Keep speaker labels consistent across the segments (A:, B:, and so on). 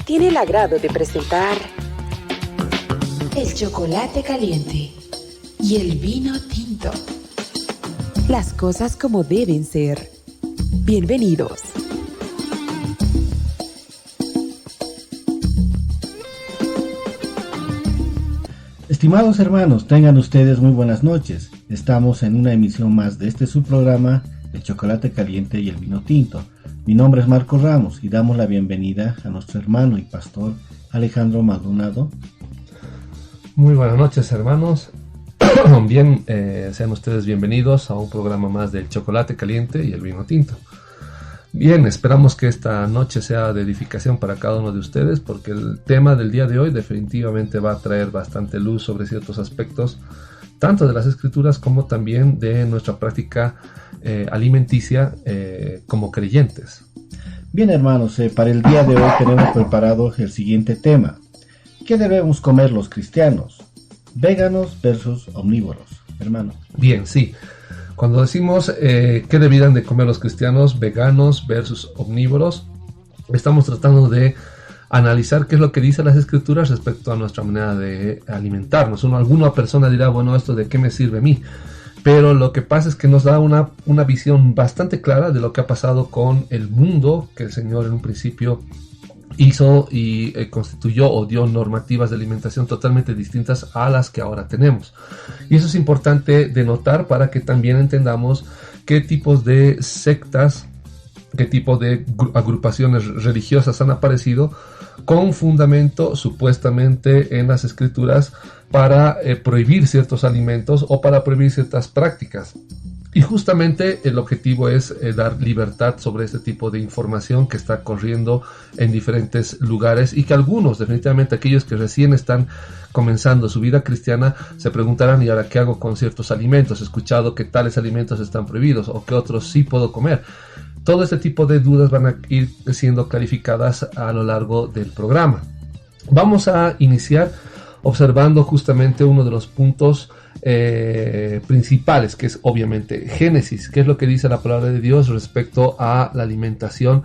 A: tiene el agrado de presentar
B: el chocolate caliente y el vino tinto.
A: Las cosas como deben ser. Bienvenidos.
C: Estimados hermanos, tengan ustedes muy buenas noches. Estamos en una emisión más de este subprograma, El Chocolate Caliente y el Vino Tinto. Mi nombre es Marcos Ramos y damos la bienvenida a nuestro hermano y pastor Alejandro Maldonado.
D: Muy buenas noches, hermanos. Bien, sean ustedes bienvenidos a un programa más del Chocolate Caliente y el Vino Tinto. Bien, esperamos que esta noche sea de edificación para cada uno de ustedes, porque el tema del día de hoy definitivamente va a traer bastante luz sobre ciertos aspectos, tanto de las escrituras como también de nuestra práctica alimenticia como creyentes.
C: Bien, hermanos, para el día de hoy tenemos preparado el siguiente tema. ¿Qué debemos comer los cristianos? Veganos versus omnívoros, hermano.
D: Bien, sí. Cuando decimos qué deberían de comer los cristianos, veganos versus omnívoros, estamos tratando de analizar qué es lo que dicen las escrituras respecto a nuestra manera de alimentarnos. Alguna persona dirá, bueno, ¿esto de qué me sirve a mí? Pero lo que pasa es que nos da una visión bastante clara de lo que ha pasado con el mundo, que el Señor en un principio hizo y constituyó o dio normativas de alimentación totalmente distintas a las que ahora tenemos. Y eso es importante de notar para que también entendamos qué tipos de sectas, qué tipo de agrupaciones religiosas han aparecido con fundamento supuestamente en las escrituras para prohibir ciertos alimentos o para prohibir ciertas prácticas. Y justamente el objetivo es dar libertad sobre este tipo de información que está corriendo en diferentes lugares y que algunos, definitivamente aquellos que recién están comenzando su vida cristiana, se preguntarán, ¿y ahora qué hago con ciertos alimentos? He escuchado que tales alimentos están prohibidos o que otros sí puedo comer. Todo este tipo de dudas van a ir siendo clarificadas a lo largo del programa. Vamos a iniciar observando justamente uno de los puntos principales, que es obviamente Génesis, que es lo que dice la palabra de Dios respecto a la alimentación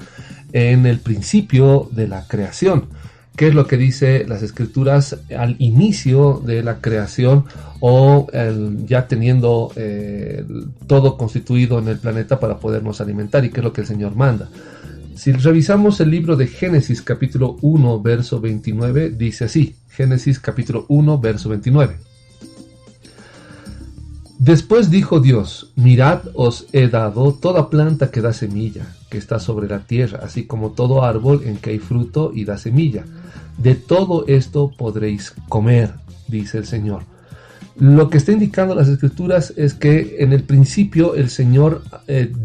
D: en el principio de la creación. ¿Qué es lo que dice las escrituras al inicio de la creación o ya teniendo todo constituido en el planeta para podernos alimentar? ¿Y qué es lo que el Señor manda? Si revisamos el libro de Génesis capítulo 1 verso 29, dice así, Génesis capítulo 1 verso 29. Después dijo Dios, mirad, os he dado toda planta que da semilla, que está sobre la tierra, así como todo árbol en que hay fruto y da semilla. De todo esto podréis comer, dice el Señor. Lo que está indicando las escrituras es que en el principio el Señor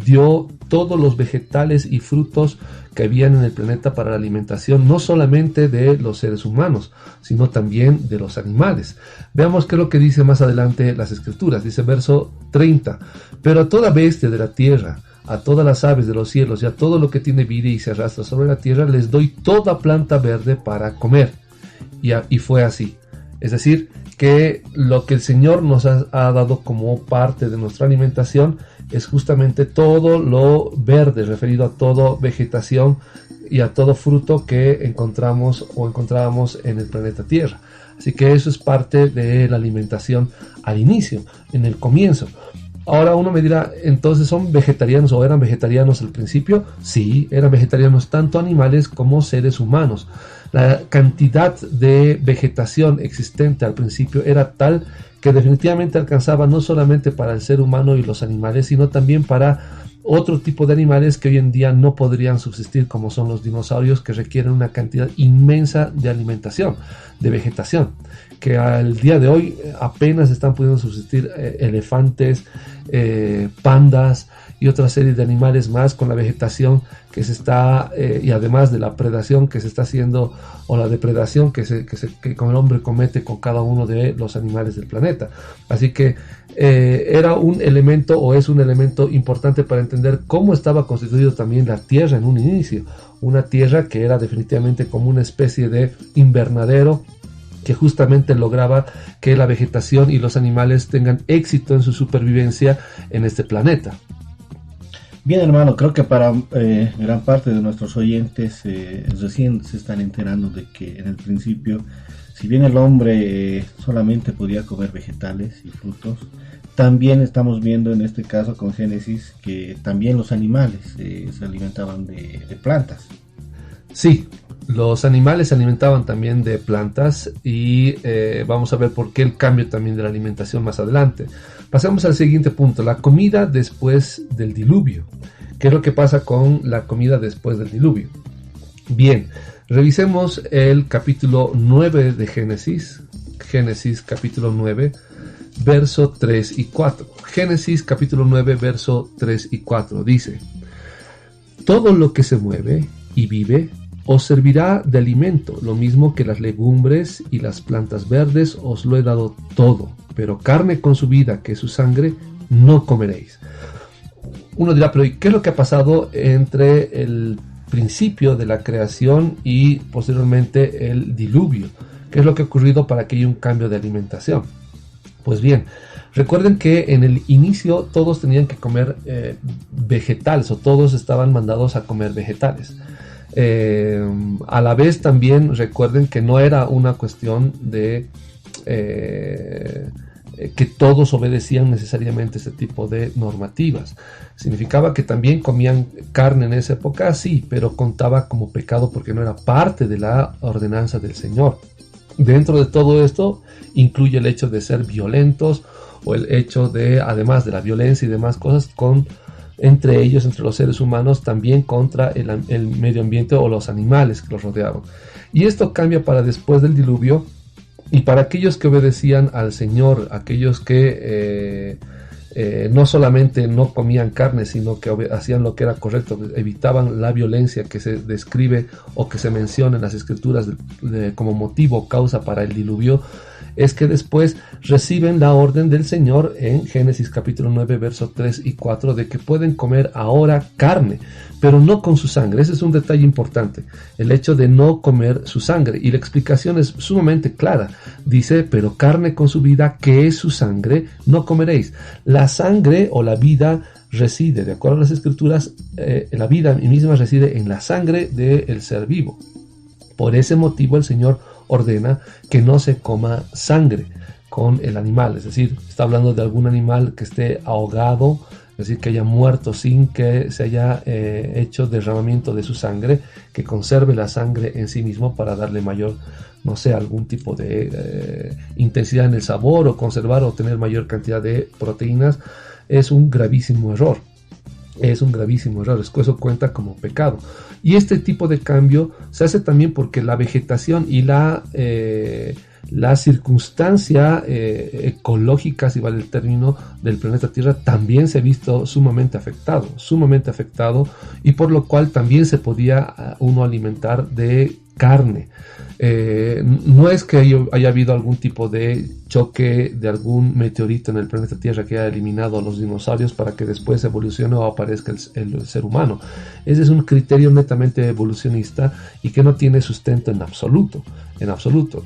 D: dio todos los vegetales y frutos que habían en el planeta para la alimentación, no solamente de los seres humanos, sino también de los animales. Veamos qué es lo que dice más adelante las escrituras. Dice verso 30, pero a toda bestia de la tierra, a todas las aves de los cielos y a todo lo que tiene vida y se arrastra sobre la tierra, les doy toda planta verde para comer. Y fue así. Es decir, que lo que el Señor nos ha dado como parte de nuestra alimentación es justamente todo lo verde, referido a toda vegetación y a todo fruto que encontramos o encontrábamos en el planeta Tierra. Así que eso es parte de la alimentación al inicio, en el comienzo. Ahora uno me dirá, entonces ¿son vegetarianos o eran vegetarianos al principio? Sí, eran vegetarianos tanto animales como seres humanos. La cantidad de vegetación existente al principio era tal que definitivamente alcanzaba no solamente para el ser humano y los animales, sino también para otro tipo de animales que hoy en día no podrían subsistir, como son los dinosaurios, que requieren una cantidad inmensa de alimentación, de vegetación, que al día de hoy apenas están pudiendo subsistir elefantes, pandas y otra serie de animales más con la vegetación que se está, y además de la predación que se está haciendo o la depredación que el hombre comete con cada uno de los animales del planeta. Así que era un elemento o es un elemento importante para entender cómo estaba constituido también la tierra en un inicio. Una tierra que era definitivamente como una especie de invernadero que justamente lograba que la vegetación y los animales tengan éxito en su supervivencia en este planeta.
C: Bien, hermano, creo que para gran parte de nuestros oyentes recién se están enterando de que en el principio, si bien el hombre solamente podía comer vegetales y frutos, también estamos viendo en este caso con Génesis que también los animales se alimentaban de plantas.
D: Sí, los animales se alimentaban también de plantas y vamos a ver por qué el cambio también de la alimentación más adelante. Pasamos al siguiente punto, la comida después del diluvio. ¿Qué es lo que pasa con la comida después del diluvio? Bien, revisemos el capítulo 9 de Génesis. Génesis capítulo 9, verso 3 y 4. Génesis capítulo 9, verso 3 y 4 dice: todo lo que se mueve y vive os servirá de alimento, lo mismo que las legumbres y las plantas verdes os lo he dado todo, pero carne con su vida, que es su sangre, no comeréis. Uno dirá, pero ¿qué es lo que ha pasado entre el principio de la creación y posteriormente el diluvio? ¿Qué es lo que ha ocurrido para que haya un cambio de alimentación? Pues bien, recuerden que en el inicio todos tenían que comer vegetales, o todos estaban mandados a comer vegetales. A la vez también recuerden que no era una cuestión de que todos obedecían necesariamente este tipo de normativas. Significaba que también comían carne en esa época, sí, pero contaba como pecado porque no era parte de la ordenanza del Señor. Dentro de todo esto incluye el hecho de ser violentos, o el hecho de, además de la violencia y demás cosas, entre ellos, entre los seres humanos, también contra el medio ambiente o los animales que los rodeaban. Y esto cambia para después del diluvio, y para aquellos que obedecían al Señor, aquellos que no solamente no comían carne, sino que hacían lo que era correcto, evitaban la violencia que se describe o que se menciona en las escrituras como motivo o causa para el diluvio, es que después reciben la orden del Señor en Génesis capítulo 9, versos 3 y 4, de que pueden comer ahora carne, pero no con su sangre. Ese es un detalle importante, el hecho de no comer su sangre, y la explicación es sumamente clara. Dice, pero carne con su vida, que es su sangre, no comeréis. La sangre o la vida reside, de acuerdo a las escrituras, la vida misma reside en la sangre del ser vivo. Por ese motivo el Señor ordena que no se coma sangre con el animal, es decir, está hablando de algún animal que esté ahogado, es decir, que haya muerto sin que se haya hecho derramamiento de su sangre, que conserve la sangre en sí mismo para darle mayor, no sé, algún tipo de intensidad en el sabor, o conservar o tener mayor cantidad de proteínas. Es un gravísimo error. Es un gravísimo error, eso cuenta como pecado. Y este tipo de cambio se hace también porque la vegetación y la circunstancia ecológica, si vale el término, del planeta Tierra también se ha visto sumamente afectado, y por lo cual también se podía uno alimentar de carne. No es que haya habido algún tipo de choque de algún meteorito en el planeta Tierra que haya eliminado a los dinosaurios para que después evolucione o aparezca el ser humano. Ese es un criterio netamente evolucionista y que no tiene sustento en absoluto.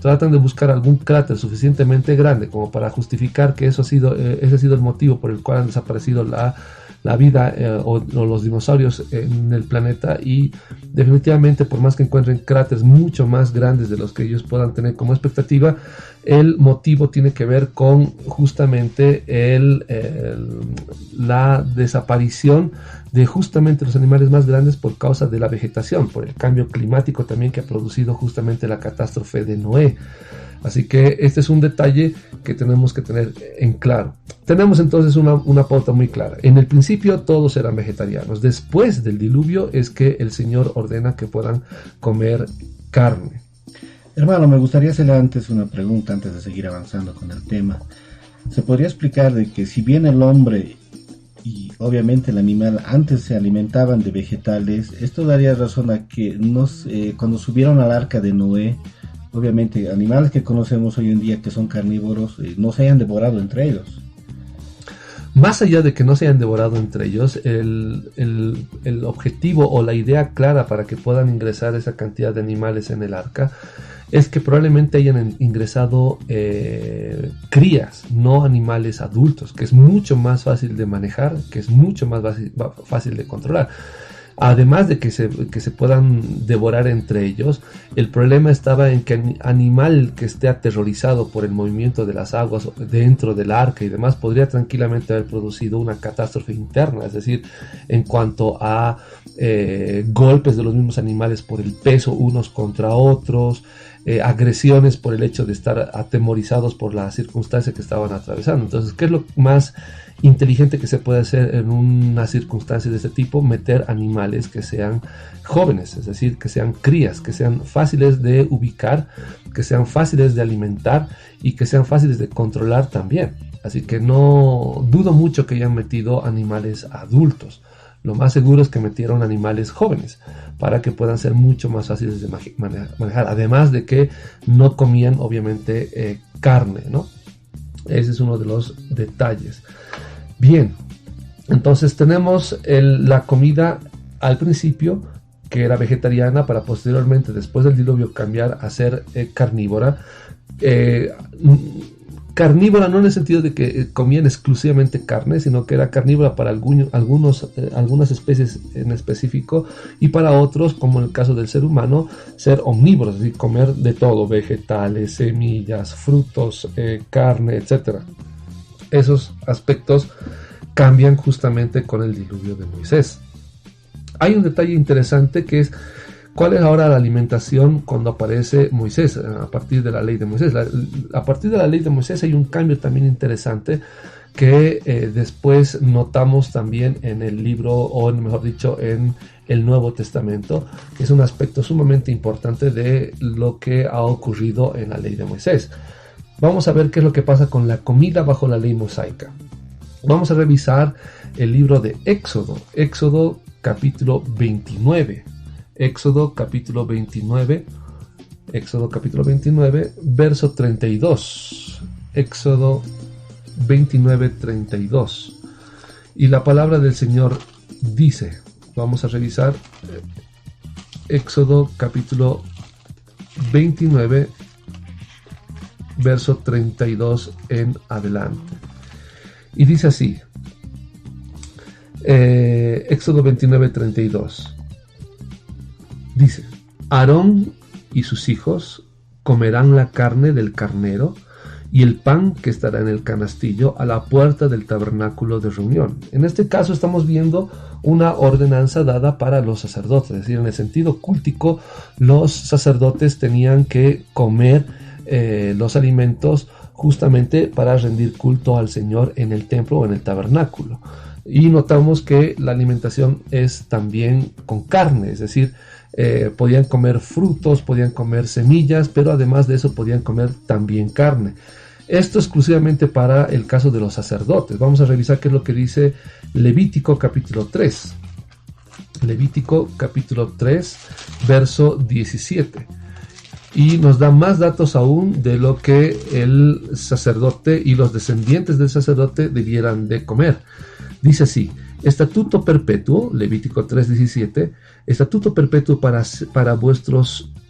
D: Tratan de buscar algún cráter suficientemente grande como para justificar que ese ha sido el motivo por el cual han desaparecido la vida o los dinosaurios en el planeta, y definitivamente, por más que encuentren cráteres mucho más grandes de los que ellos puedan tener como expectativa, el motivo tiene que ver con justamente la desaparición de justamente los animales más grandes por causa de la vegetación, por el cambio climático también que ha producido justamente la catástrofe de Noé. Así que este es un detalle que tenemos que tener en claro. Tenemos entonces una pauta muy clara. En el principio todos eran vegetarianos. Después del diluvio es que el Señor ordena que puedan comer carne.
C: Hermano, me gustaría hacerle antes una pregunta antes de seguir avanzando con el tema. ¿Se podría explicar de que si bien el hombre y obviamente el animal antes se alimentaban de vegetales, esto daría razón a que cuando subieron al arca de Noé, obviamente animales que conocemos hoy en día que son carnívoros no se hayan devorado entre ellos?
D: Más allá de que no se hayan devorado entre ellos, el objetivo o la idea clara para que puedan ingresar esa cantidad de animales en el arca es que probablemente hayan ingresado crías, no animales adultos, que es mucho más fácil de manejar, que es mucho más fácil de controlar. Además de que se puedan devorar entre ellos, el problema estaba en que animal que esté aterrorizado por el movimiento de las aguas dentro del arca y demás podría tranquilamente haber producido una catástrofe interna, es decir, en cuanto a golpes de los mismos animales por el peso unos contra otros, agresiones por el hecho de estar atemorizados por la circunstancia que estaban atravesando. Entonces, ¿qué es lo más inteligente que se puede hacer en una circunstancia de este tipo? Meter animales que sean jóvenes, es decir, que sean crías, que sean fáciles de ubicar, que sean fáciles de alimentar y que sean fáciles de controlar también. Así que no dudo mucho que hayan metido animales adultos. Lo más seguro es que metieron animales jóvenes para que puedan ser mucho más fáciles de manejar. Además de que no comían obviamente carne, ¿no? Ese es uno de los detalles. Bien, entonces tenemos la comida al principio, que era vegetariana, para posteriormente, después del diluvio, cambiar a ser carnívora. Carnívora no en el sentido de que comían exclusivamente carne, sino que era carnívora para algunas especies en específico, y para otros, como en el caso del ser humano, ser omnívoros, es decir, comer de todo: vegetales, semillas, frutos, carne, etc. Esos aspectos cambian justamente con el diluvio de Moisés. Hay un detalle interesante que es: ¿cuál es ahora la alimentación cuando aparece Moisés, a partir de la ley de Moisés? A partir de la ley de Moisés hay un cambio también interesante que después notamos también en el libro, o mejor dicho, en el Nuevo Testamento, que es un aspecto sumamente importante de lo que ha ocurrido en la ley de Moisés. Vamos a ver qué es lo que pasa con la comida bajo la ley mosaica. Vamos a revisar el libro de Éxodo, Éxodo capítulo 29. Éxodo capítulo 29, verso 32. Éxodo 29, 32. Y la palabra del Señor dice, vamos a revisar Éxodo capítulo 29, verso 32 en adelante. Y dice así, Éxodo 29, 32. Dice: Aarón y sus hijos comerán la carne del carnero y el pan que estará en el canastillo a la puerta del tabernáculo de reunión. En este caso estamos viendo una ordenanza dada para los sacerdotes, es decir, en el sentido cúltico, los sacerdotes tenían que comer los alimentos justamente para rendir culto al Señor en el templo o en el tabernáculo. Y notamos que la alimentación es también con carne, es decir, podían comer frutos, podían comer semillas, pero además de eso podían comer también carne. Esto exclusivamente para el caso de los sacerdotes. Vamos a revisar qué es lo que dice Levítico capítulo 3. Levítico capítulo 3, verso 17. Y nos da más datos aún de lo que el sacerdote y los descendientes del sacerdote debieran de comer. Dice así: estatuto perpetuo, Levítico 3:17, estatuto perpetuo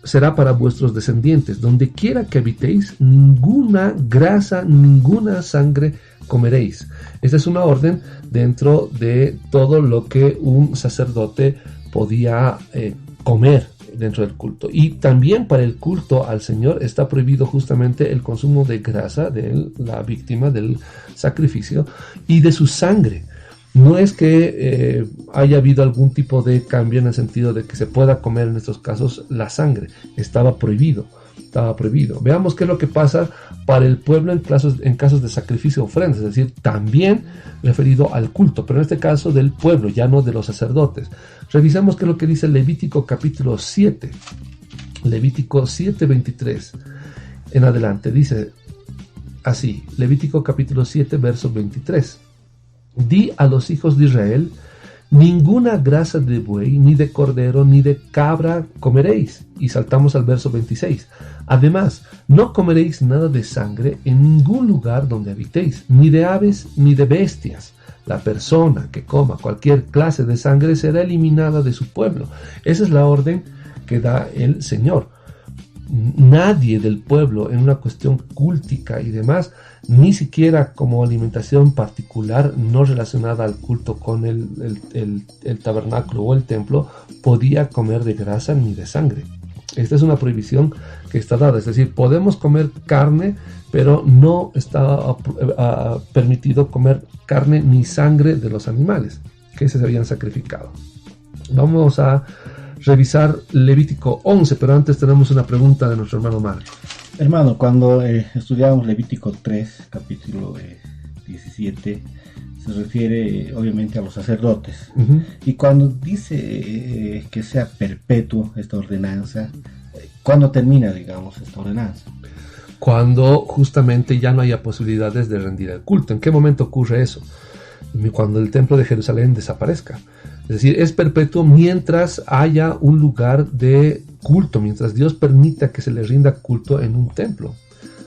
D: será para vuestros descendientes, donde quiera que habitéis, ninguna grasa, ninguna sangre comeréis. Esta es una orden dentro de todo lo que un sacerdote podía comer dentro del culto. Y también para el culto al Señor está prohibido justamente el consumo de grasa de la víctima del sacrificio y de su sangre. No es que haya habido algún tipo de cambio en el sentido de que se pueda comer en estos casos la sangre. Estaba prohibido. Veamos qué es lo que pasa para el pueblo en casos de sacrificio o ofrendas, es decir, también referido al culto, pero en este caso del pueblo, ya no de los sacerdotes. Revisamos qué es lo que dice Levítico capítulo 7. Levítico 7:23 en adelante. Dice así, Levítico capítulo 7, verso 23. Di a los hijos de Israel: ninguna grasa de buey, ni de cordero, ni de cabra comeréis. Y saltamos al verso 26. Además, no comeréis nada de sangre en ningún lugar donde habitéis, ni de aves, ni de bestias. La persona que coma cualquier clase de sangre será eliminada de su pueblo. Esa es la orden que da el Señor. nadie del pueblo en una cuestión cúltica y demás, ni siquiera como alimentación particular no relacionada al culto con el tabernáculo o el templo, podía comer de grasa ni de sangre. Esta es una prohibición que está dada, es decir, podemos comer carne, pero no está permitido comer carne ni sangre de los animales que se habían sacrificado. Vamos a revisar Levítico 11, pero antes tenemos una pregunta de nuestro hermano Marco.
C: Hermano, cuando estudiamos Levítico 3, capítulo 17, se refiere obviamente a los sacerdotes.
D: Uh-huh.
C: Y cuando dice que sea perpetuo esta ordenanza, ¿cuándo termina, digamos, esta ordenanza?
D: Cuando justamente ya no haya posibilidades de rendir el culto. ¿En qué momento ocurre eso? Cuando el templo de Jerusalén desaparezca. Es decir, es perpetuo mientras haya un lugar de culto, mientras Dios permita que se le rinda culto en un templo.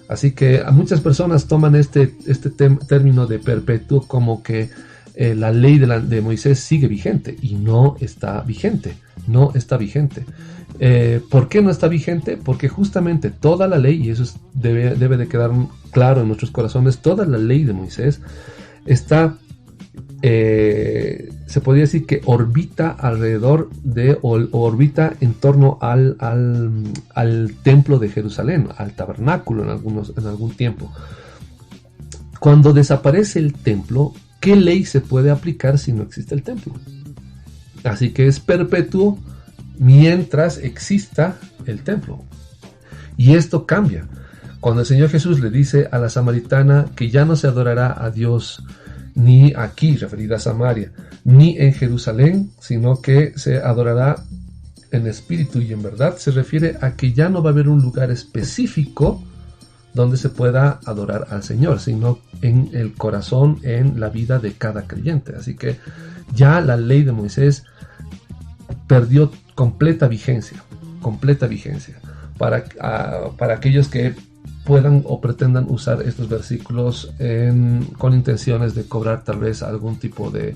D: Así que a muchas personas toman este término de perpetuo como que la ley de Moisés sigue vigente, y no está vigente, no está vigente. ¿Por qué no está vigente? Porque justamente toda la ley, y eso debe de quedar claro en nuestros corazones, toda la ley de Moisés está, se podría decir que orbita alrededor o orbita en torno al templo de Jerusalén, al tabernáculo en algún tiempo. Cuando desaparece el templo, ¿qué ley se puede aplicar si no existe el templo? Así que es perpetuo mientras exista el templo. Y esto cambia. Cuando el Señor Jesús le dice a la samaritana que ya no se adorará a Dios ni aquí, referida a Samaria, ni en Jerusalén, sino que se adorará en espíritu y en verdad, se refiere a que ya no va a haber un lugar específico donde se pueda adorar al Señor, sino en el corazón, en la vida de cada creyente. Así que ya la ley de Moisés perdió completa vigencia para aquellos que puedan o pretendan usar estos versículos con intenciones de cobrar tal vez algún tipo de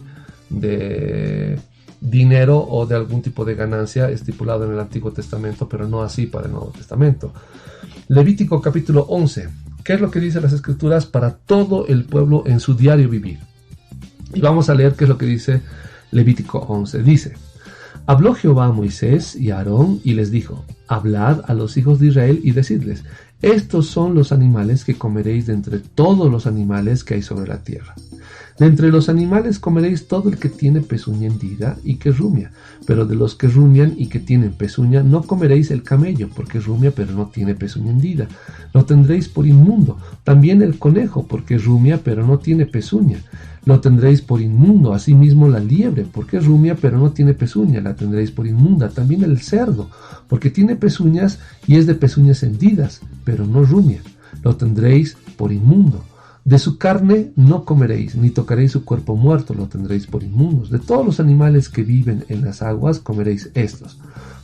D: dinero o de algún tipo de ganancia estipulado en el Antiguo Testamento, pero no así para el Nuevo Testamento. Levítico capítulo 11. ¿Qué es lo que dicen las Escrituras para todo el pueblo en su diario vivir? Y vamos a leer qué es lo que dice Levítico 11. Dice: habló Jehová a Moisés y a Aarón y les dijo: hablad a los hijos de Israel y decidles: estos son los animales que comeréis de entre todos los animales que hay sobre la tierra. De entre los animales comeréis todo el que tiene pezuña hendida y que rumia, pero de los que rumian y que tienen pezuña no comeréis el camello, porque rumia pero no tiene pezuña hendida, lo tendréis por inmundo. También el conejo, porque rumia pero no tiene pezuña, lo tendréis por inmundo. Asimismo la liebre, porque rumia pero no tiene pezuña, la tendréis por inmunda. También el cerdo, porque tiene pezuñas y es de pezuñas hendidas, pero no rumia, lo tendréis por inmundo. De su carne no comeréis, ni tocaréis su cuerpo muerto, lo tendréis por inmundos. De todos los animales que viven en las aguas comeréis estos.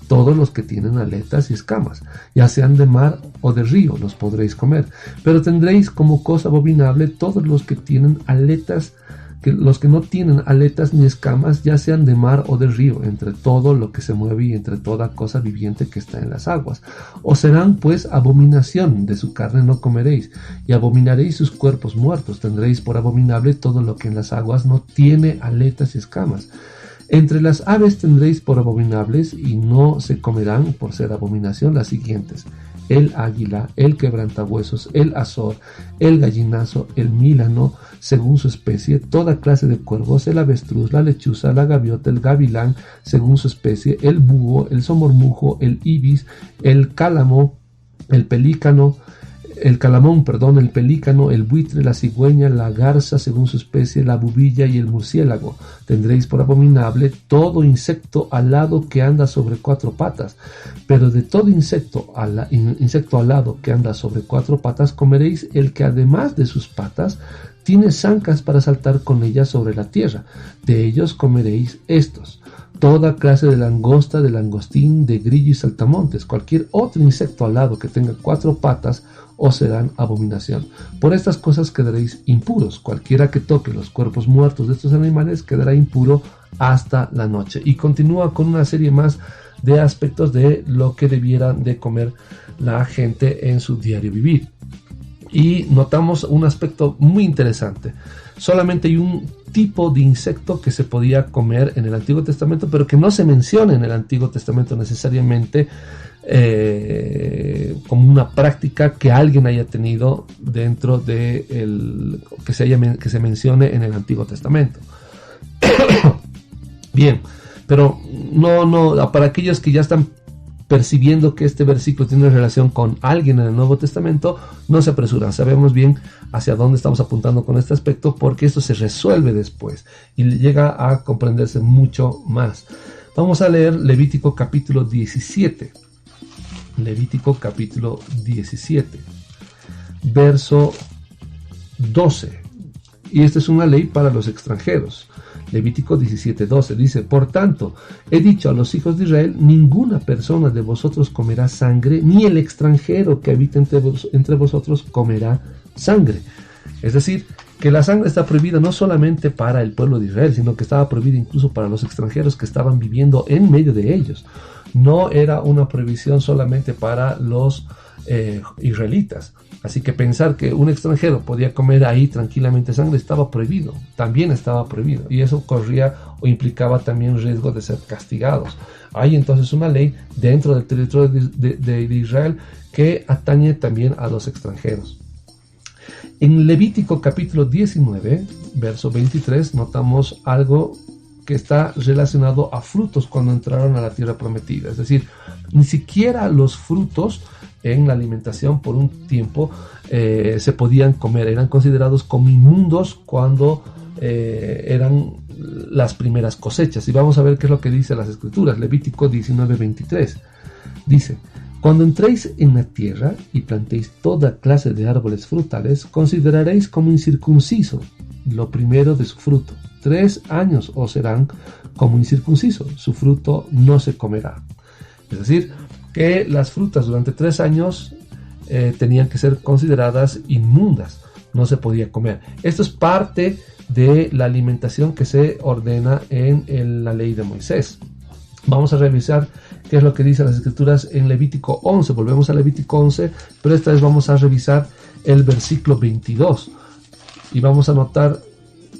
D: Todos los que tienen aletas y escamas, ya sean de mar o de río, los podréis comer. Pero tendréis como cosa abominable todos los que tienen aletas, los que no tienen aletas ni escamas, ya sean de mar o de río, entre todo lo que se mueve y entre toda cosa viviente que está en las aguas. Os serán pues abominación, de su carne no comeréis, y abominaréis sus cuerpos muertos. Tendréis por abominable todo lo que en las aguas no tiene aletas y escamas. Entre las aves tendréis por abominables, y no se comerán por ser abominación, las siguientes: el águila, el quebrantahuesos, el azor, el gallinazo, el mílano, según su especie, toda clase de cuervos, el avestruz, la lechuza, la gaviota, el gavilán, según su especie, el búho, el somormujo, el ibis, el cálamo, el pelícano, el pelícano, el buitre, la cigüeña, la garza según su especie, la bubilla y el murciélago. Tendréis por abominable todo insecto alado que anda sobre cuatro patas, pero de todo insecto alado que anda sobre cuatro patas comeréis el que además de sus patas tiene zancas para saltar con ellas sobre la tierra. De ellos comeréis estos: toda clase de langosta, de langostín, de grillo y saltamontes. Cualquier otro insecto alado que tenga cuatro patas os serán abominación. Por estas cosas quedaréis impuros. Cualquiera que toque los cuerpos muertos de estos animales quedará impuro hasta la noche. Y continúa con una serie más de aspectos de lo que debieran de comer la gente en su diario vivir. Y notamos un aspecto muy interesante. Solamente hay un tipo de insecto que se podía comer en el Antiguo Testamento, pero que no se menciona en el Antiguo Testamento necesariamente como una práctica que alguien haya tenido dentro de que se mencione en el Antiguo Testamento. Bien, pero no, para aquellos que ya están percibiendo que este versículo tiene relación con alguien en el Nuevo Testamento, no se apresuran. Sabemos bien hacia dónde estamos apuntando con este aspecto, porque esto se resuelve después y llega a comprenderse mucho más. Vamos a leer Levítico capítulo 17. Levítico capítulo 17, verso 12. Y esta es una ley para los extranjeros. Levítico 17:12 dice: por tanto, he dicho a los hijos de Israel, ninguna persona de vosotros comerá sangre, ni el extranjero que habita entre vosotros comerá sangre. Es decir, que la sangre está prohibida no solamente para el pueblo de Israel, sino que estaba prohibida incluso para los extranjeros que estaban viviendo en medio de ellos. No era una prohibición solamente para los israelitas. Así que pensar que un extranjero podía comer ahí tranquilamente sangre estaba prohibido, también estaba prohibido, y eso corría o implicaba también riesgo de ser castigados. Hay entonces una ley dentro del territorio de Israel que atañe también a los extranjeros. En Levítico capítulo 19, verso 23, notamos algo que está relacionado a frutos cuando entraron a la tierra prometida. Es decir, ni siquiera los frutos en la alimentación por un tiempo se podían comer, eran considerados como inmundos cuando eran las primeras cosechas. Y vamos a ver qué es lo que dice las Escrituras. Levítico 19:23 dice: cuando entréis en la tierra y plantéis toda clase de árboles frutales, consideraréis como incircunciso lo primero de su fruto. 3 años os serán como incircunciso, su fruto no se comerá. Es decir, que las frutas durante 3 años tenían que ser consideradas inmundas, no se podía comer. Esto es parte de la alimentación que se ordena en la ley de Moisés. Vamos a revisar qué es lo que dicen las Escrituras en Levítico 11. Volvemos a Levítico 11, pero esta vez vamos a revisar el versículo 22. Y vamos a notar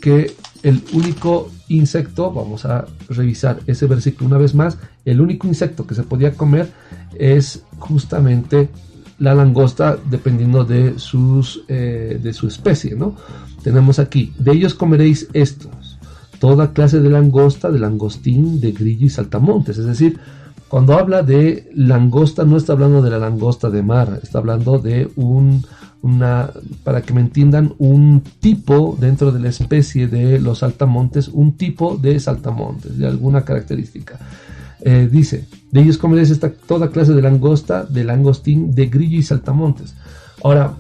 D: que el único insecto, vamos a revisar ese versículo una vez más, el único insecto que se podía comer es justamente la langosta, dependiendo de su especie, ¿no? Tenemos aquí: de ellos comeréis estos, toda clase de langosta, de langostín, de grillo y saltamontes. Es decir, cuando habla de langosta, no está hablando de la langosta de mar, está hablando de para que me entiendan, un tipo dentro de la especie de los saltamontes, un tipo de saltamontes, de alguna característica. Dice: de ellos comeréis toda clase de langosta, de langostín, de grillo y saltamontes. Ahora,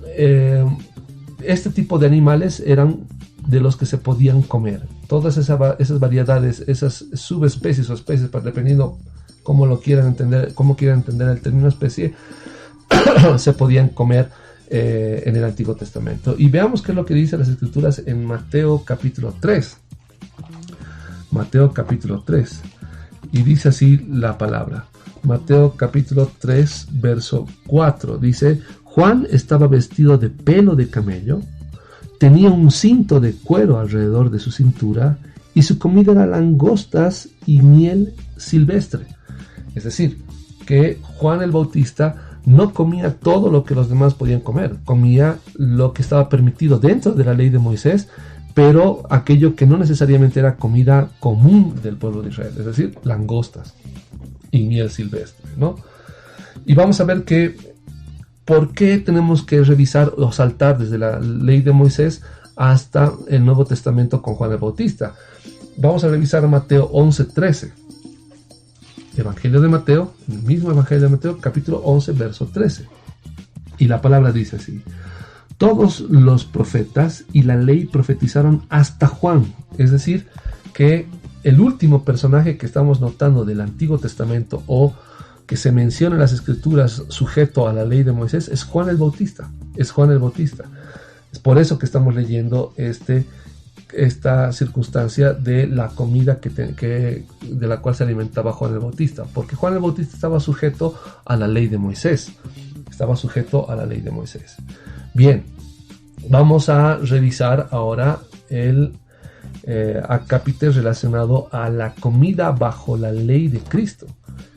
D: este tipo de animales eran de los que se podían comer. Todas esas variedades, esas subespecies o especies, dependiendo cómo lo quieran entender, cómo quieran entender el término especie, se podían comer en el Antiguo Testamento. Y veamos qué es lo que dice las Escrituras en Mateo capítulo 3. Mateo capítulo 3. Y dice así la palabra. Mateo capítulo 3, verso 4. Dice: Juan estaba vestido de pelo de camello, tenía un cinto de cuero alrededor de su cintura, y su comida era langostas y miel silvestre. Es decir, que Juan el Bautista no comía todo lo que los demás podían comer, comía lo que estaba permitido dentro de la ley de Moisés, pero aquello que no necesariamente era comida común del pueblo de Israel, es decir, langostas y miel silvestre, ¿no? Y vamos a ver que por qué tenemos que revisar o saltar desde la ley de Moisés hasta el Nuevo Testamento con Juan el Bautista. Vamos a revisar Mateo 11:13. Evangelio de Mateo, el mismo Evangelio de Mateo, capítulo 11, verso 13. Y la palabra dice así: todos los profetas y la ley profetizaron hasta Juan. Es decir, que el último personaje que estamos notando del Antiguo Testamento, o que se menciona en las Escrituras sujeto a la ley de Moisés, es Juan el Bautista. Es Juan el Bautista. Es por eso que estamos leyendo este esta circunstancia de la comida de la cual se alimentaba Juan el Bautista, porque Juan el Bautista estaba sujeto a la ley de Moisés. Bien, vamos a revisar ahora el acápite relacionado a la comida bajo la ley de Cristo.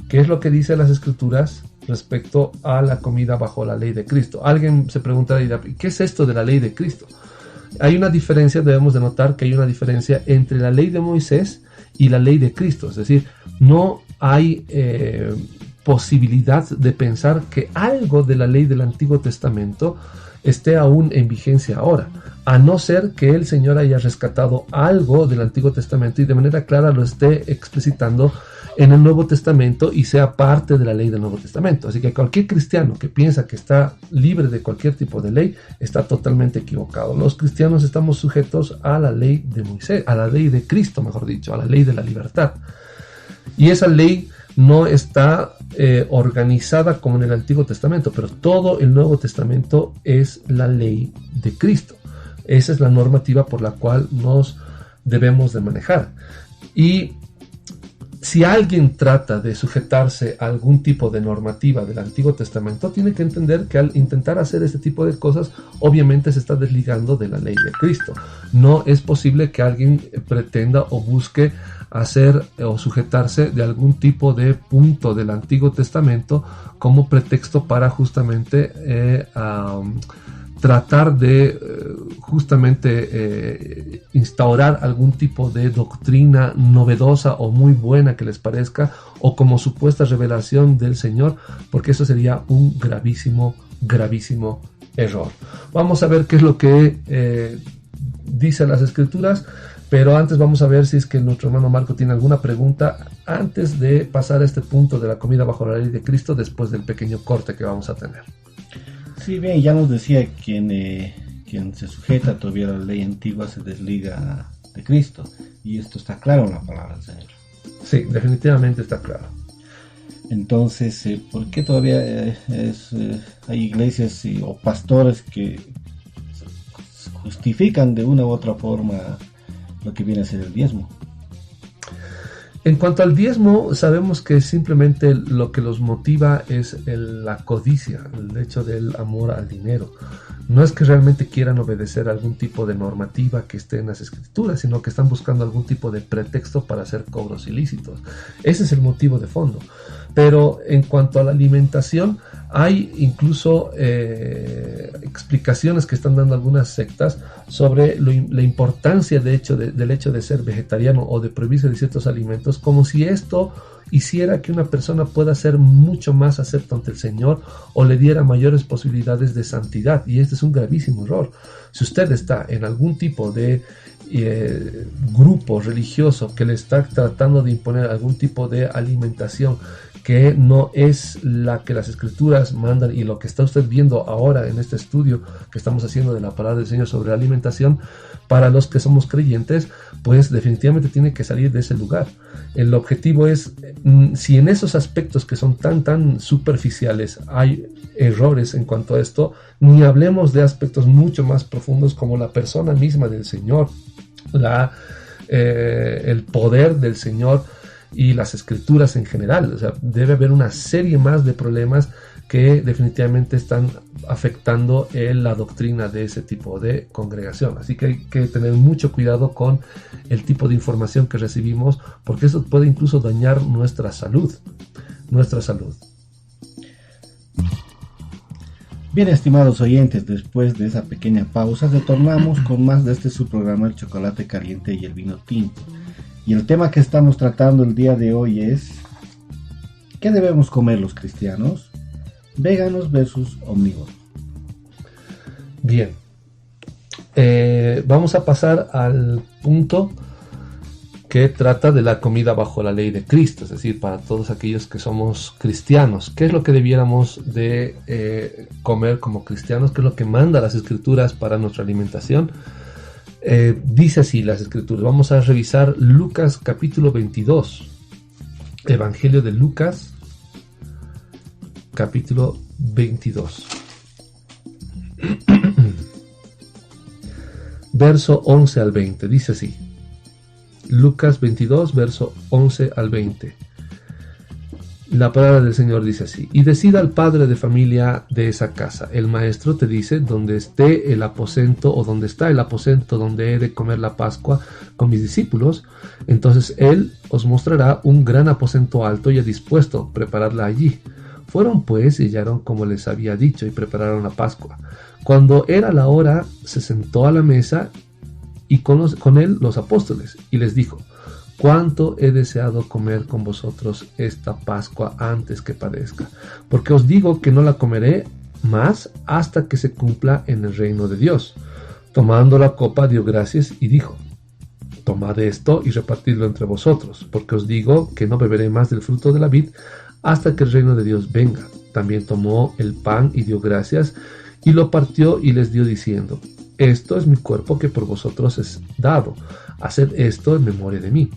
D: ¿Qué es lo que dicen las Escrituras respecto a la comida bajo la ley de Cristo? Alguien se preguntará, ¿qué es esto de la ley de Cristo? Hay una diferencia, debemos de notar que hay una diferencia entre la ley de Moisés y la ley de Cristo. Es decir, no hay posibilidad de pensar que algo de la ley del Antiguo Testamento esté aún en vigencia ahora, a no ser que el Señor haya rescatado algo del Antiguo Testamento y de manera clara lo esté explicitando en el Nuevo Testamento y sea parte de la ley del Nuevo Testamento. Así que cualquier cristiano que piensa que está libre de cualquier tipo de ley está totalmente equivocado. Los cristianos estamos sujetos a la ley de Moisés, a la ley de Cristo, mejor dicho, a la ley de la libertad. Y esa ley no está organizada como en el Antiguo Testamento, pero todo el Nuevo Testamento es la ley de Cristo. Esa es la normativa por la cual nos debemos de manejar. Y si alguien trata de sujetarse a algún tipo de normativa del Antiguo Testamento, tiene que entender que al intentar hacer este tipo de cosas, obviamente se está desligando de la ley de Cristo. No es posible que alguien pretenda o busque hacer o sujetarse de algún tipo de punto del Antiguo Testamento como pretexto para justamente tratar de instaurar algún tipo de doctrina novedosa o muy buena que les parezca, o como supuesta revelación del Señor, porque eso sería un gravísimo error. Vamos a ver qué es lo que dicen las Escrituras, pero antes vamos a ver si es que nuestro hermano Marco tiene alguna pregunta antes de pasar a este punto de la comida bajo la ley de Cristo, después del pequeño corte que vamos a tener.
C: Sí, bien, ya nos decía quien se sujeta todavía a la ley antigua se desliga de Cristo, y esto está claro en la palabra del Señor.
D: Sí, definitivamente está claro.
C: Entonces, ¿por qué todavía hay iglesias o pastores que justifican de una u otra forma lo que viene a ser el diezmo?
D: En cuanto al diezmo, sabemos que simplemente lo que los motiva es la codicia, el hecho del amor al dinero. No es que realmente quieran obedecer algún tipo de normativa que esté en las Escrituras, sino que están buscando algún tipo de pretexto para hacer cobros ilícitos. Ese es el motivo de fondo. Pero en cuanto a la alimentación, hay incluso explicaciones que están dando algunas sectas sobre la importancia del hecho de ser vegetariano o de prohibirse de ciertos alimentos, como si esto hiciera que una persona pueda ser mucho más acepta ante el Señor o le diera mayores posibilidades de santidad. Y este es un gravísimo error. Si usted está en algún tipo de grupo religioso que le está tratando de imponer algún tipo de alimentación que no es la que las Escrituras mandan, y lo que está usted viendo ahora en este estudio que estamos haciendo de la palabra del Señor sobre la alimentación, para los que somos creyentes, pues definitivamente tiene que salir de ese lugar. El objetivo es, si en esos aspectos que son tan superficiales hay errores en cuanto a esto, ni hablemos de aspectos mucho más profundos como la persona misma del Señor, el poder del Señor y las Escrituras en general. O sea, debe haber una serie más de problemas que definitivamente están afectando la doctrina de ese tipo de congregación. Así que hay que tener mucho cuidado con el tipo de información que recibimos, porque eso puede incluso dañar nuestra salud.
C: Bien, estimados oyentes, después de esa pequeña pausa retornamos con más de su programa El Chocolate Caliente y el Vino Tinto. Y el tema que estamos tratando el día de hoy es: ¿qué debemos comer los cristianos? Veganos versus omnívoros.
D: Bien, vamos a pasar al punto que trata de la comida bajo la ley de Cristo, es decir, para todos aquellos que somos cristianos. ¿Qué es lo que debiéramos de comer como cristianos? ¿Qué es lo que manda las Escrituras para nuestra alimentación? Dice así las Escrituras. Vamos a revisar Lucas capítulo 22. Evangelio de Lucas capítulo 22. verso 11 al 20. Dice así. Lucas 22, verso 11 al 20. La palabra del Señor dice así: y decida al padre de familia de esa casa: el maestro te dice, donde esté el aposento, o donde está el aposento donde he de comer la Pascua con mis discípulos, entonces él os mostrará un gran aposento alto y dispuesto, preparadla allí. Fueron pues y hallaron como les había dicho, y prepararon la Pascua. Cuando era la hora, se sentó a la mesa, y con él los apóstoles, y les dijo: cuánto he deseado comer con vosotros esta Pascua antes que padezca, porque os digo que no la comeré más hasta que se cumpla en el reino de Dios. Tomando la copa, dio gracias y dijo: tomad esto y repartidlo entre vosotros, porque os digo que no beberé más del fruto de la vid hasta que el reino de Dios venga. También tomó el pan y dio gracias, y lo partió y les dio diciendo: esto es mi cuerpo que por vosotros es dado, haced esto en memoria de mí.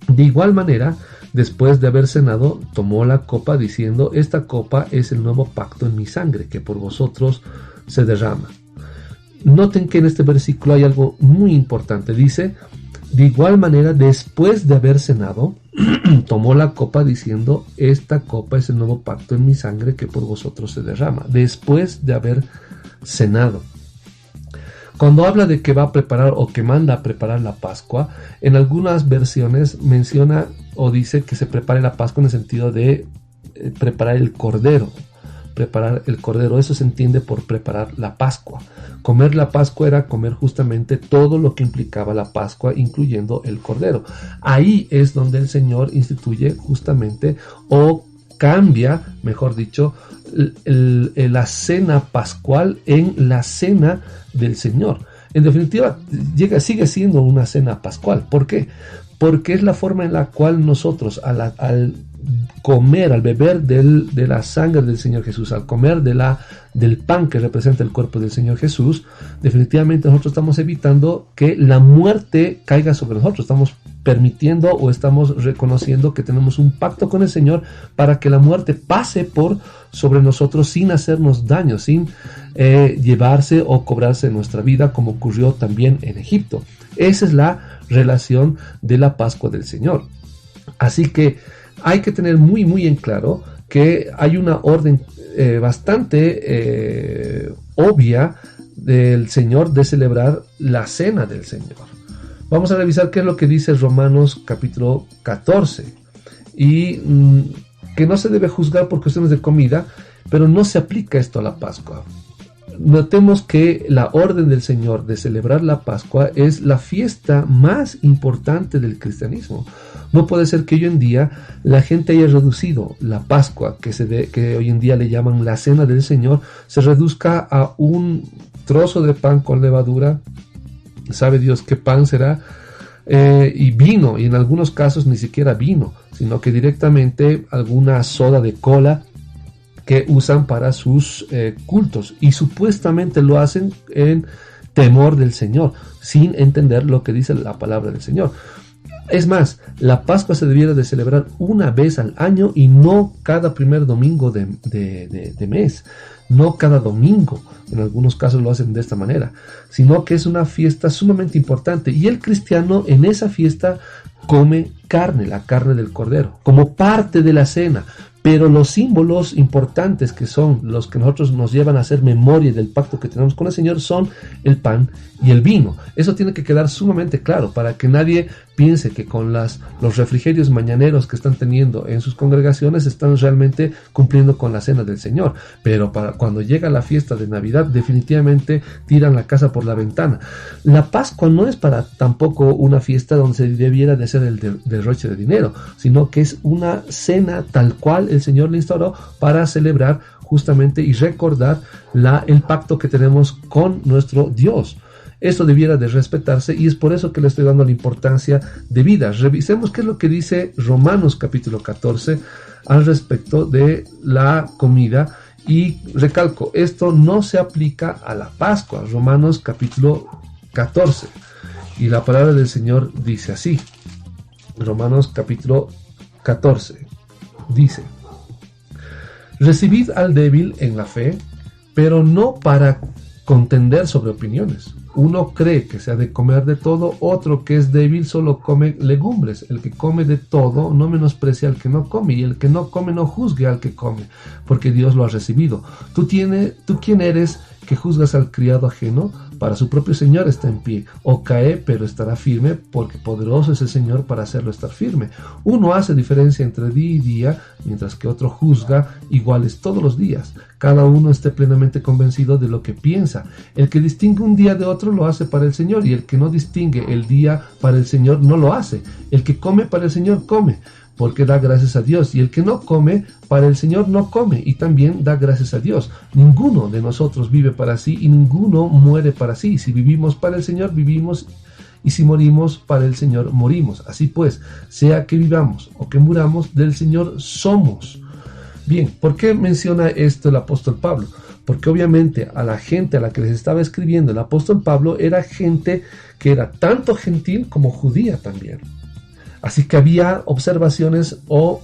D: De igual manera, después de haber cenado, tomó la copa diciendo: esta copa es el nuevo pacto en mi sangre, que por vosotros se derrama. Noten que en este versículo hay algo muy importante. Dice: de igual manera, después de haber cenado, tomó la copa diciendo: esta copa es el nuevo pacto en mi sangre, que por vosotros se derrama. Después de haber cenado. Cuando habla de que va a preparar o que manda a preparar la Pascua, en algunas versiones menciona o dice que se prepare la Pascua en el sentido de preparar el cordero. Preparar el cordero, eso se entiende por preparar la Pascua. Comer la Pascua era comer justamente todo lo que implicaba la Pascua, incluyendo el cordero. Ahí es donde el Señor instituye justamente, o cambia, mejor dicho, la cena pascual en la cena del Señor. En definitiva, sigue siendo una cena pascual. ¿Por qué? Porque es la forma en la cual nosotros, al comer, al beber de la sangre del Señor Jesús, al comer del pan que representa el cuerpo del Señor Jesús, definitivamente nosotros estamos evitando que la muerte caiga sobre nosotros. Estamos permitiendo o estamos reconociendo que tenemos un pacto con el Señor para que la muerte pase sobre nosotros sin hacernos daño, sin llevarse o cobrarse nuestra vida, como ocurrió también en Egipto. Esa es la relación de la Pascua del Señor. Así que hay que tener muy muy en claro que hay una orden bastante obvia del Señor de celebrar la cena del Señor. Vamos a revisar qué es lo que dice Romanos capítulo 14. Y que no se debe juzgar por cuestiones de comida, pero no se aplica esto a la Pascua. Notemos que la orden del Señor de celebrar la Pascua es la fiesta más importante del cristianismo. No puede ser que hoy en día la gente haya reducido la Pascua, que hoy en día le llaman la cena del Señor, se reduzca a un trozo de pan con levadura, sabe Dios qué pan será, y vino, y en algunos casos ni siquiera vino, sino que directamente alguna soda de cola que usan para sus cultos, y supuestamente lo hacen en temor del Señor, sin entender lo que dice la palabra del Señor. Es más, la Pascua se debiera de celebrar una vez al año y no cada primer domingo de mes, no cada domingo. En algunos casos lo hacen de esta manera, sino que es una fiesta sumamente importante, y el cristiano en esa fiesta come carne, la carne del cordero, como parte de la cena. Pero los símbolos importantes, que son los que nosotros nos llevan a hacer memoria del pacto que tenemos con el Señor, son el pan y el vino. Eso tiene que quedar sumamente claro para que nadie piense que con los refrigerios mañaneros que están teniendo en sus congregaciones están realmente cumpliendo con la cena del Señor. Pero cuando llega la fiesta de Navidad, definitivamente tiran la casa por la ventana. La Pascua no es para tampoco una fiesta donde se debiera de hacer el derroche de dinero, sino que es una cena tal cual el Señor le instauró para celebrar justamente y recordar el pacto que tenemos con nuestro Dios. Esto debiera de respetarse, y es por eso que le estoy dando la importancia de vida. Revisemos qué es lo que dice Romanos capítulo 14 al respecto de la comida, y recalco, esto no se aplica a la Pascua. Romanos capítulo 14, y la palabra del Señor dice así. Romanos capítulo 14 dice: recibid al débil en la fe, pero no para contender sobre opiniones. uno cree que se ha de comer de todo, otro que es débil solo come legumbres. El que come de todo no menosprecia al que no come, y el que no come no juzgue al que come, porque Dios lo ha recibido. ¿Tú quién eres que juzgas al criado ajeno? Para su propio Señor está en pie, o cae, pero estará firme, porque poderoso es el Señor para hacerlo estar firme. Uno hace diferencia entre día y día, mientras que otro juzga iguales todos los días. Cada uno esté plenamente convencido de lo que piensa. El que distingue un día de otro lo hace para el Señor, y el que no distingue el día para el Señor no lo hace. El que come para el Señor come, porque da gracias a Dios, y el que no come para el Señor no come, y también da gracias a Dios. Ninguno de nosotros vive para sí, y ninguno muere para sí. Si vivimos para el Señor, vivimos, y si morimos para el Señor, morimos. Así pues, sea que vivamos o que muramos, del Señor somos. Bien, ¿por qué menciona esto el apóstol Pablo? Porque obviamente a la gente a la que les estaba escribiendo el apóstol Pablo era gente que era tanto gentil como judía también. Así que había observaciones o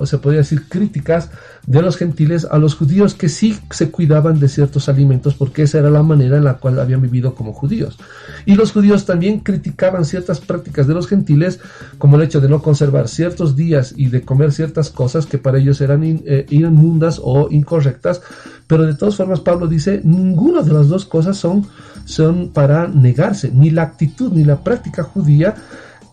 D: se podría decir críticas de los gentiles a los judíos, que sí se cuidaban de ciertos alimentos, porque esa era la manera en la cual habían vivido como judíos. Y los judíos también criticaban ciertas prácticas de los gentiles, como el hecho de no conservar ciertos días y de comer ciertas cosas que para ellos eran inmundas o incorrectas. Pero de todas formas Pablo dice, ninguna de las dos cosas son para negarse, ni la actitud ni la práctica judía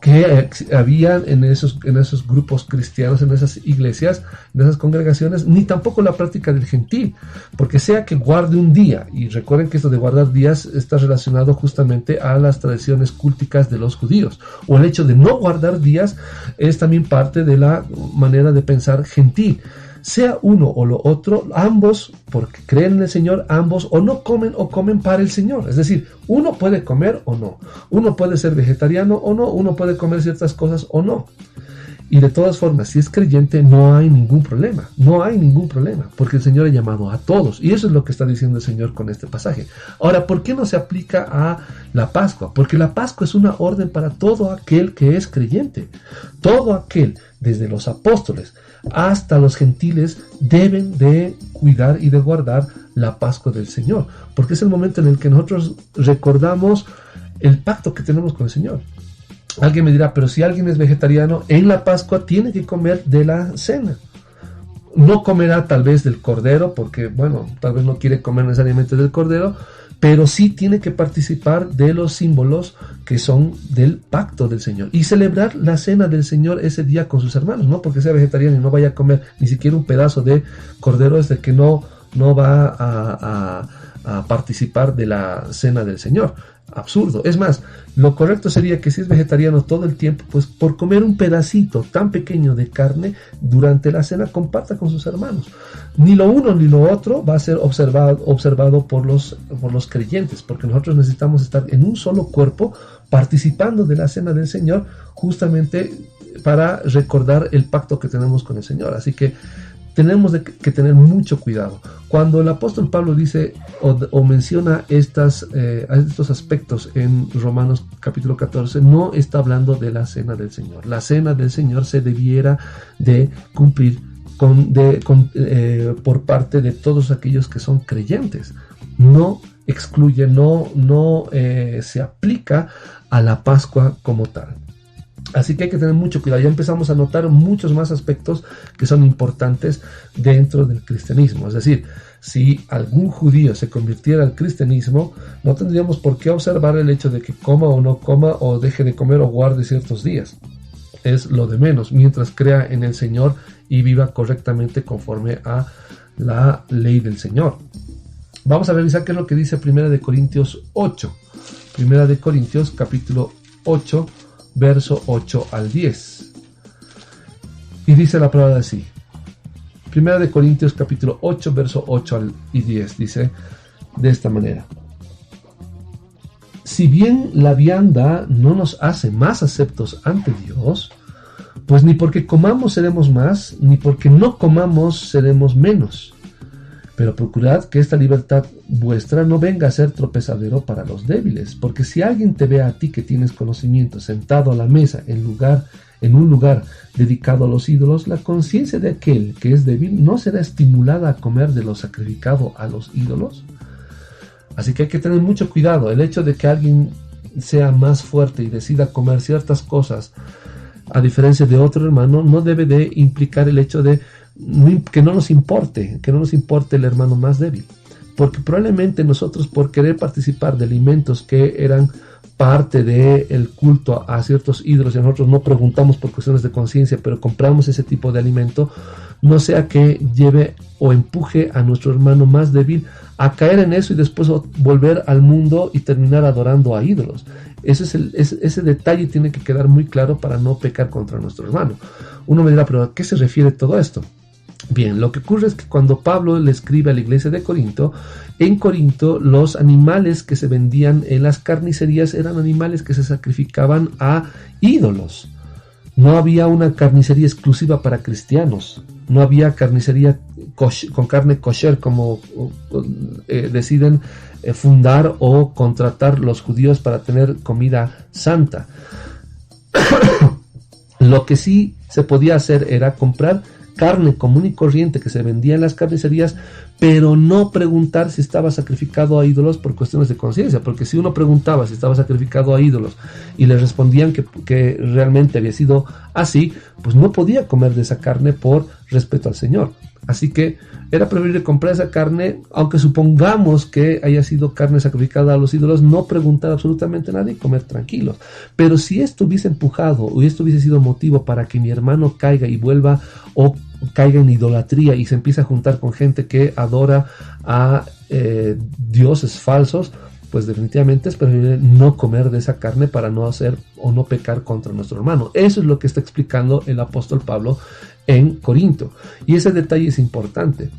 D: que habían en esos grupos cristianos, en esas iglesias, en esas congregaciones, ni tampoco la práctica del gentil, porque sea que guarde un día, y recuerden que esto de guardar días está relacionado justamente a las tradiciones culticas de los judíos, o el hecho de no guardar días es también parte de la manera de pensar gentil. Sea uno o lo otro, ambos, porque creen en el Señor, ambos o no comen o comen para el Señor. Es decir, uno puede comer o no, uno puede ser vegetariano o no, uno puede comer ciertas cosas o no. Y de todas formas, si es creyente, no hay ningún problema, porque el Señor ha llamado a todos, y eso es lo que está diciendo el Señor con este pasaje. Ahora, ¿por qué no se aplica a la Pascua? Porque la Pascua es una orden para todo aquel que es creyente. Todo aquel, desde los apóstoles hasta los gentiles, deben de cuidar y de guardar la Pascua del Señor, porque es el momento en el que nosotros recordamos el pacto que tenemos con el Señor. Alguien me dirá, pero si alguien es vegetariano, en la Pascua tiene que comer de la cena. No comerá tal vez del cordero, porque bueno, tal vez no quiere comer necesariamente del cordero, pero sí tiene que participar de los símbolos que son del pacto del Señor, y celebrar la cena del Señor ese día con sus hermanos. No porque sea vegetariano y no vaya a comer ni siquiera un pedazo de cordero, es de que no va a participar de la cena del Señor. Absurdo. Es más, lo correcto sería que si es vegetariano todo el tiempo, pues por comer un pedacito tan pequeño de carne durante la cena, comparta con sus hermanos. Ni lo uno ni lo otro va a ser observado por los creyentes, porque nosotros necesitamos estar en un solo cuerpo, participando de la cena del Señor, justamente para recordar el pacto que tenemos con el Señor. Así que tenemos que tener mucho cuidado. Cuando el apóstol Pablo dice o menciona estos aspectos en Romanos capítulo 14, no está hablando de la cena del Señor. La cena del Señor se debiera de cumplir por parte de todos aquellos que son creyentes. No excluye, no se aplica a la Pascua como tal. Así que hay que tener mucho cuidado. Ya empezamos a notar muchos más aspectos que son importantes dentro del cristianismo. Es decir, si algún judío se convirtiera al cristianismo, no tendríamos por qué observar el hecho de que coma o no coma, o deje de comer o guarde ciertos días. Es lo de menos, mientras crea en el Señor y viva correctamente conforme a la ley del Señor. Vamos a revisar qué es lo que dice 1 Corintios 8. 1 Corintios capítulo 8, verso 8 al 10. Y dice la palabra así. 1 Corintios capítulo 8, verso 8 y 10. Dice de esta manera: si bien la vianda no nos hace más aceptos ante Dios, pues ni porque comamos seremos más, ni porque no comamos seremos menos. Pero procurad que esta libertad vuestra no venga a ser tropezadero para los débiles, porque si alguien te ve a ti que tienes conocimiento sentado a la mesa en un lugar dedicado a los ídolos, la conciencia de aquel que es débil no será estimulada a comer de lo sacrificado a los ídolos. Así que hay que tener mucho cuidado. El hecho de que alguien sea más fuerte y decida comer ciertas cosas a diferencia de otro hermano no debe de implicar el hecho de que no nos importe el hermano más débil, porque probablemente nosotros, por querer participar de alimentos que eran parte del culto a ciertos ídolos, y nosotros no preguntamos por cuestiones de conciencia, pero compramos ese tipo de alimento, no sea que lleve o empuje a nuestro hermano más débil a caer en eso y después volver al mundo y terminar adorando a ídolos. Ese detalle tiene que quedar muy claro para no pecar contra nuestro hermano. Uno me dirá, ¿pero a qué se refiere todo esto? Bien, lo que ocurre es que cuando Pablo le escribe a la iglesia de Corinto, en Corinto los animales que se vendían en las carnicerías eran animales que se sacrificaban a ídolos. No había una carnicería exclusiva para cristianos, no había carnicería con carne kosher como deciden fundar o contratar los judíos para tener comida santa. Lo que sí se podía hacer era comprar carne común y corriente que se vendía en las carnicerías, pero no preguntar si estaba sacrificado a ídolos por cuestiones de conciencia, porque si uno preguntaba si estaba sacrificado a ídolos y le respondían que realmente había sido así, pues no podía comer de esa carne por respeto al Señor. Así que era preferible comprar esa carne, aunque supongamos que haya sido carne sacrificada a los ídolos, no preguntar absolutamente nada y comer tranquilos. Pero si esto hubiese empujado o esto hubiese sido motivo para que mi hermano caiga y vuelva o caiga en idolatría y se empieza a juntar con gente que adora a dioses falsos, pues definitivamente es preferible no comer de esa carne para no hacer o no pecar contra nuestro hermano. Eso es lo que está explicando el apóstol Pablo en Corinto. Y ese detalle es importante.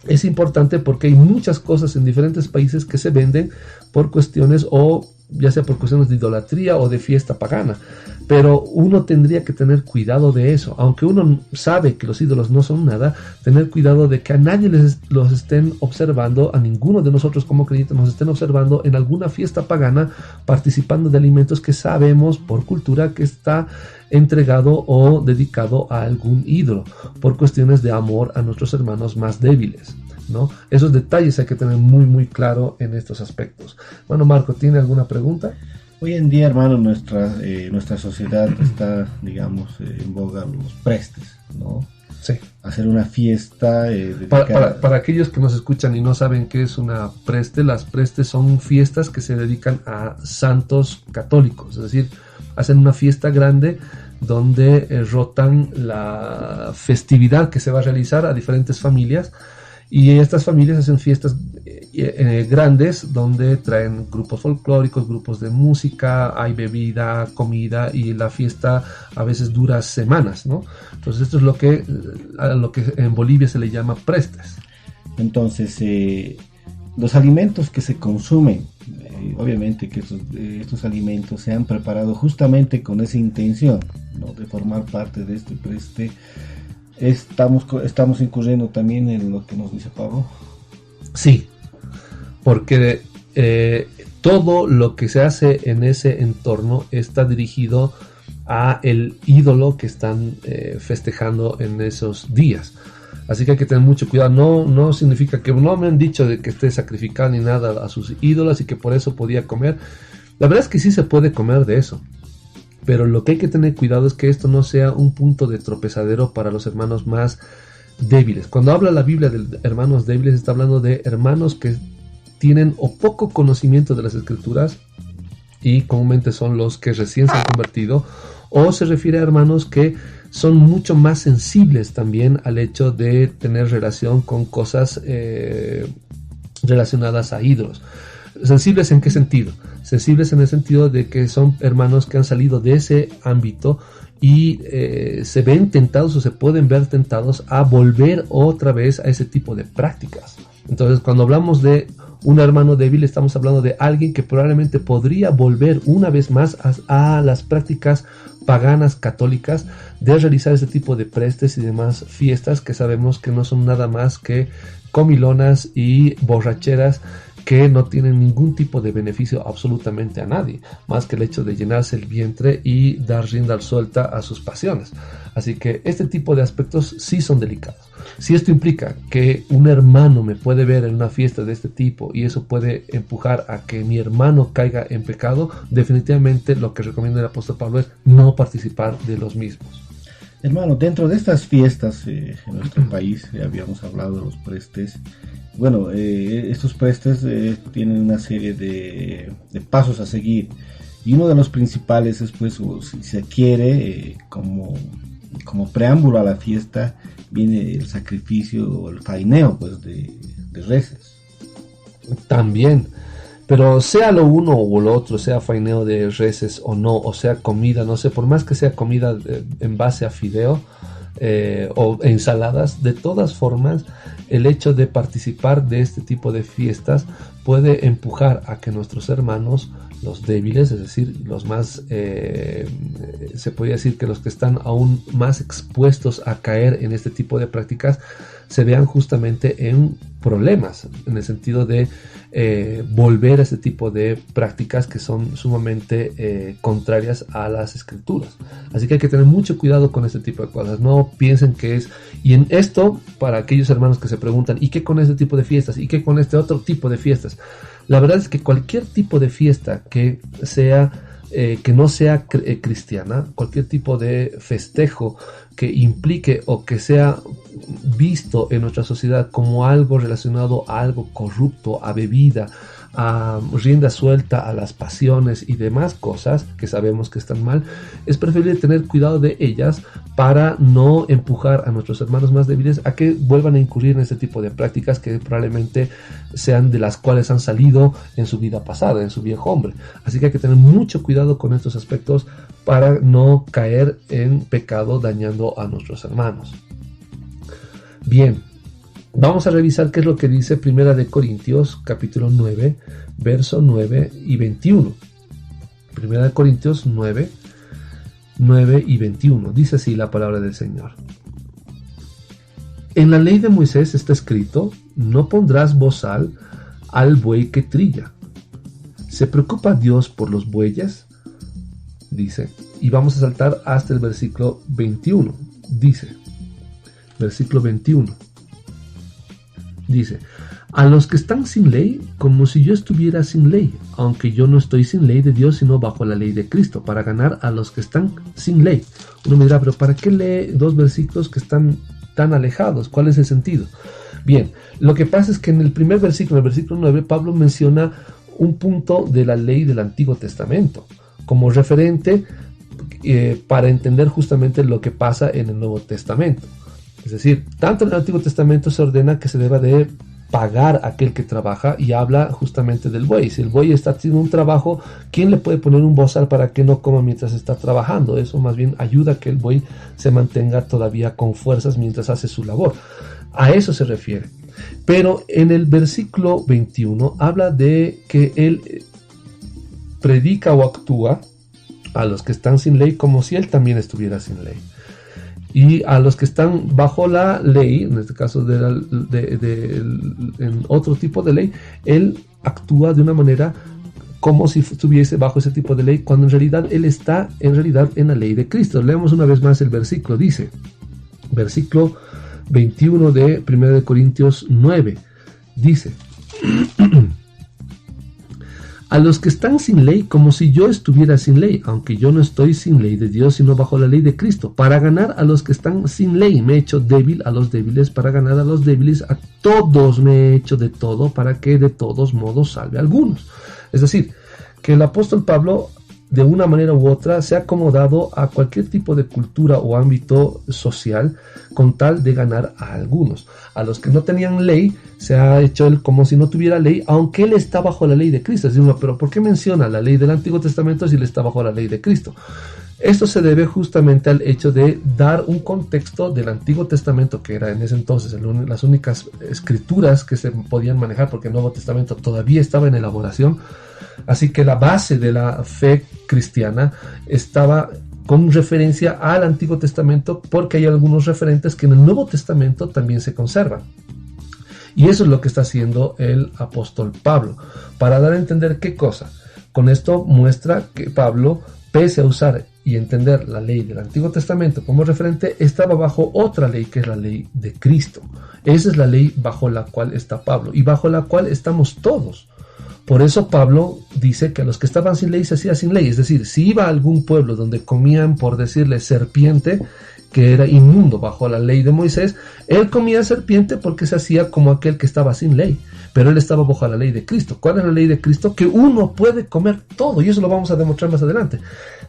D: Es importante porque hay muchas cosas en diferentes países que se venden por cuestiones o ya sea por cuestiones de idolatría o de fiesta pagana. Pero uno tendría que tener cuidado de eso. Aunque uno sabe que los ídolos no son nada, tener cuidado de que a nadie los estén observando, a ninguno de nosotros como creyentes nos estén observando en alguna fiesta pagana participando de alimentos que sabemos por cultura que está entregado o dedicado a algún ídolo por cuestiones de amor a nuestros hermanos más débiles, ¿no? Esos detalles hay que tener muy muy claro en estos aspectos. Bueno, Marco, ¿tiene alguna pregunta?
C: Hoy en día, hermano, nuestra sociedad está, digamos, en boga los prestes, ¿no?
D: Sí.
C: Hacer una fiesta dedicada...
D: para aquellos que nos escuchan y no saben qué es una preste, las prestes son fiestas que se dedican a santos católicos, es decir, hacen una fiesta grande donde rotan la festividad que se va a realizar a diferentes familias, y estas familias hacen fiestas grandes donde traen grupos folclóricos, grupos de música, hay bebida, comida, y la fiesta a veces dura semanas, ¿no? Entonces esto es lo que en Bolivia se le llama prestes. Entonces
C: los alimentos que se consumen, obviamente que estos alimentos se han preparado justamente con esa intención, ¿no?, de formar parte de este preste. Estamos incurriendo también en lo que nos dice Pablo.
D: Sí, porque todo lo que se hace en ese entorno está dirigido a el ídolo que están festejando en esos días. Así que hay que tener mucho cuidado. No significa que no me han dicho de que esté sacrificando ni nada a sus ídolos y que por eso podía comer. La verdad es que sí se puede comer de eso. Pero lo que hay que tener cuidado es que esto no sea un punto de tropezadero para los hermanos más débiles. Cuando habla la Biblia de hermanos débiles, está hablando de hermanos que tienen o poco conocimiento de las Escrituras, y comúnmente son los que recién se han convertido, o se refiere a hermanos que son mucho más sensibles también al hecho de tener relación con cosas relacionadas a ídolos. ¿Sensibles en qué sentido? Sensibles en el sentido de que son hermanos que han salido de ese ámbito y se ven tentados o se pueden ver tentados a volver otra vez a ese tipo de prácticas. Entonces, cuando hablamos de un hermano débil, estamos hablando de alguien que probablemente podría volver una vez más a las prácticas paganas católicas de realizar ese tipo de prestes y demás fiestas que sabemos que no son nada más que comilonas y borracheras que no tienen ningún tipo de beneficio absolutamente a nadie, más que el hecho de llenarse el vientre y dar rienda suelta a sus pasiones. Así que este tipo de aspectos sí son delicados. Si esto implica que un hermano me puede ver en una fiesta de este tipo y eso puede empujar a que mi hermano caiga en pecado, definitivamente lo que recomienda el apóstol Pablo es no participar de los mismos.
C: Hermano, dentro de estas fiestas en nuestro país, habíamos hablado de los prestes. Bueno, estos prestes tienen una serie de pasos a seguir. Y uno de los principales es, pues, si se quiere, como preámbulo a la fiesta, viene el sacrificio o el faineo, pues, de reses.
D: También, pero sea lo uno o lo otro, sea faineo de reses o no, o sea comida, no sé, por más que sea comida en base a fideo o ensaladas, de todas formas, el hecho de participar de este tipo de fiestas puede empujar a que nuestros hermanos, los débiles, es decir, los más, se podría decir que los que están aún más expuestos a caer en este tipo de prácticas, se vean justamente en problemas, en el sentido de volver a este tipo de prácticas que son sumamente contrarias a las escrituras. Así que hay que tener mucho cuidado con este tipo de cosas. No piensen que es... Y en esto, para aquellos hermanos que se preguntan, ¿y qué con este tipo de fiestas? ¿Y qué con este otro tipo de fiestas? La verdad es que cualquier tipo de fiesta que sea... que no sea cristiana, cualquier tipo de festejo que implique o que sea visto en nuestra sociedad como algo relacionado a algo corrupto, a bebida, a rienda suelta a las pasiones y demás cosas que sabemos que están mal, es preferible tener cuidado de ellas para no empujar a nuestros hermanos más débiles a que vuelvan a incurrir en este tipo de prácticas que probablemente sean de las cuales han salido en su vida pasada, en su viejo hombre. Así que hay que tener mucho cuidado con estos aspectos para no caer en pecado dañando a nuestros hermanos. Bien, vamos a revisar qué es lo que dice Primera de Corintios, capítulo 9, verso 9 y 21. Primera de Corintios 9 y 21. Dice así la palabra del Señor. En la ley de Moisés está escrito, no pondrás bozal al buey que trilla. ¿Se preocupa Dios por los bueyes? Dice, y vamos a saltar hasta el versículo 21. Dice, versículo 21. Dice, a los que están sin ley, como si yo estuviera sin ley, aunque yo no estoy sin ley de Dios, sino bajo la ley de Cristo, para ganar a los que están sin ley. Uno me dirá, pero ¿para qué lee dos versículos que están tan alejados? ¿Cuál es el sentido? Bien, lo que pasa es que en el primer versículo, en el versículo 9, Pablo menciona un punto de la ley del Antiguo Testamento, como referente para entender justamente lo que pasa en el Nuevo Testamento. Es decir, tanto en el Antiguo Testamento se ordena que se deba de pagar a aquel que trabaja y habla justamente del buey. Si el buey está haciendo un trabajo, ¿quién le puede poner un bozal para que no coma mientras está trabajando? Eso más bien ayuda a que el buey se mantenga todavía con fuerzas mientras hace su labor. A eso se refiere. Pero en el versículo 21 habla de que él predica o actúa a los que están sin ley como si él también estuviera sin ley. Y a los que están bajo la ley, en este caso en otro tipo de ley, él actúa de una manera como si estuviese bajo ese tipo de ley, cuando en realidad él está en la ley de Cristo. Leemos una vez más el versículo. Dice, versículo 21 de 1 Corintios 9, dice, a los que están sin ley, como si yo estuviera sin ley, aunque yo no estoy sin ley de Dios, sino bajo la ley de Cristo, para ganar a los que están sin ley. Me he hecho débil a los débiles, para ganar a los débiles. A todos me he hecho de todo, para que de todos modos salve a algunos. Es decir, que el apóstol Pablo, de una manera u otra, se ha acomodado a cualquier tipo de cultura o ámbito social con tal de ganar a algunos. A los que no tenían ley, se ha hecho él como si no tuviera ley, aunque él está bajo la ley de Cristo. Es decir, pero ¿por qué menciona la ley del Antiguo Testamento si él está bajo la ley de Cristo? Esto se debe justamente al hecho de dar un contexto del Antiguo Testamento, que era en ese entonces las únicas escrituras que se podían manejar, porque el Nuevo Testamento todavía estaba en elaboración. Así que la base de la fe cristiana estaba con referencia al Antiguo Testamento, porque hay algunos referentes que en el Nuevo Testamento también se conservan. Y eso es lo que está haciendo el apóstol Pablo, para dar a entender qué cosa. Con esto muestra que Pablo, pese a usar y entender la ley del Antiguo Testamento como referente, estaba bajo otra ley, que es la ley de Cristo. Esa es la ley bajo la cual está Pablo y bajo la cual estamos todos. Por eso Pablo dice que a los que estaban sin ley se hacía sin ley. Es decir, si iba a algún pueblo donde comían, por decirle, serpiente, que era inmundo bajo la ley de Moisés, él comía serpiente porque se hacía como aquel que estaba sin ley, pero él estaba bajo la ley de Cristo. ¿Cuál es la ley de Cristo? Que uno puede comer todo, y eso lo vamos a demostrar más adelante.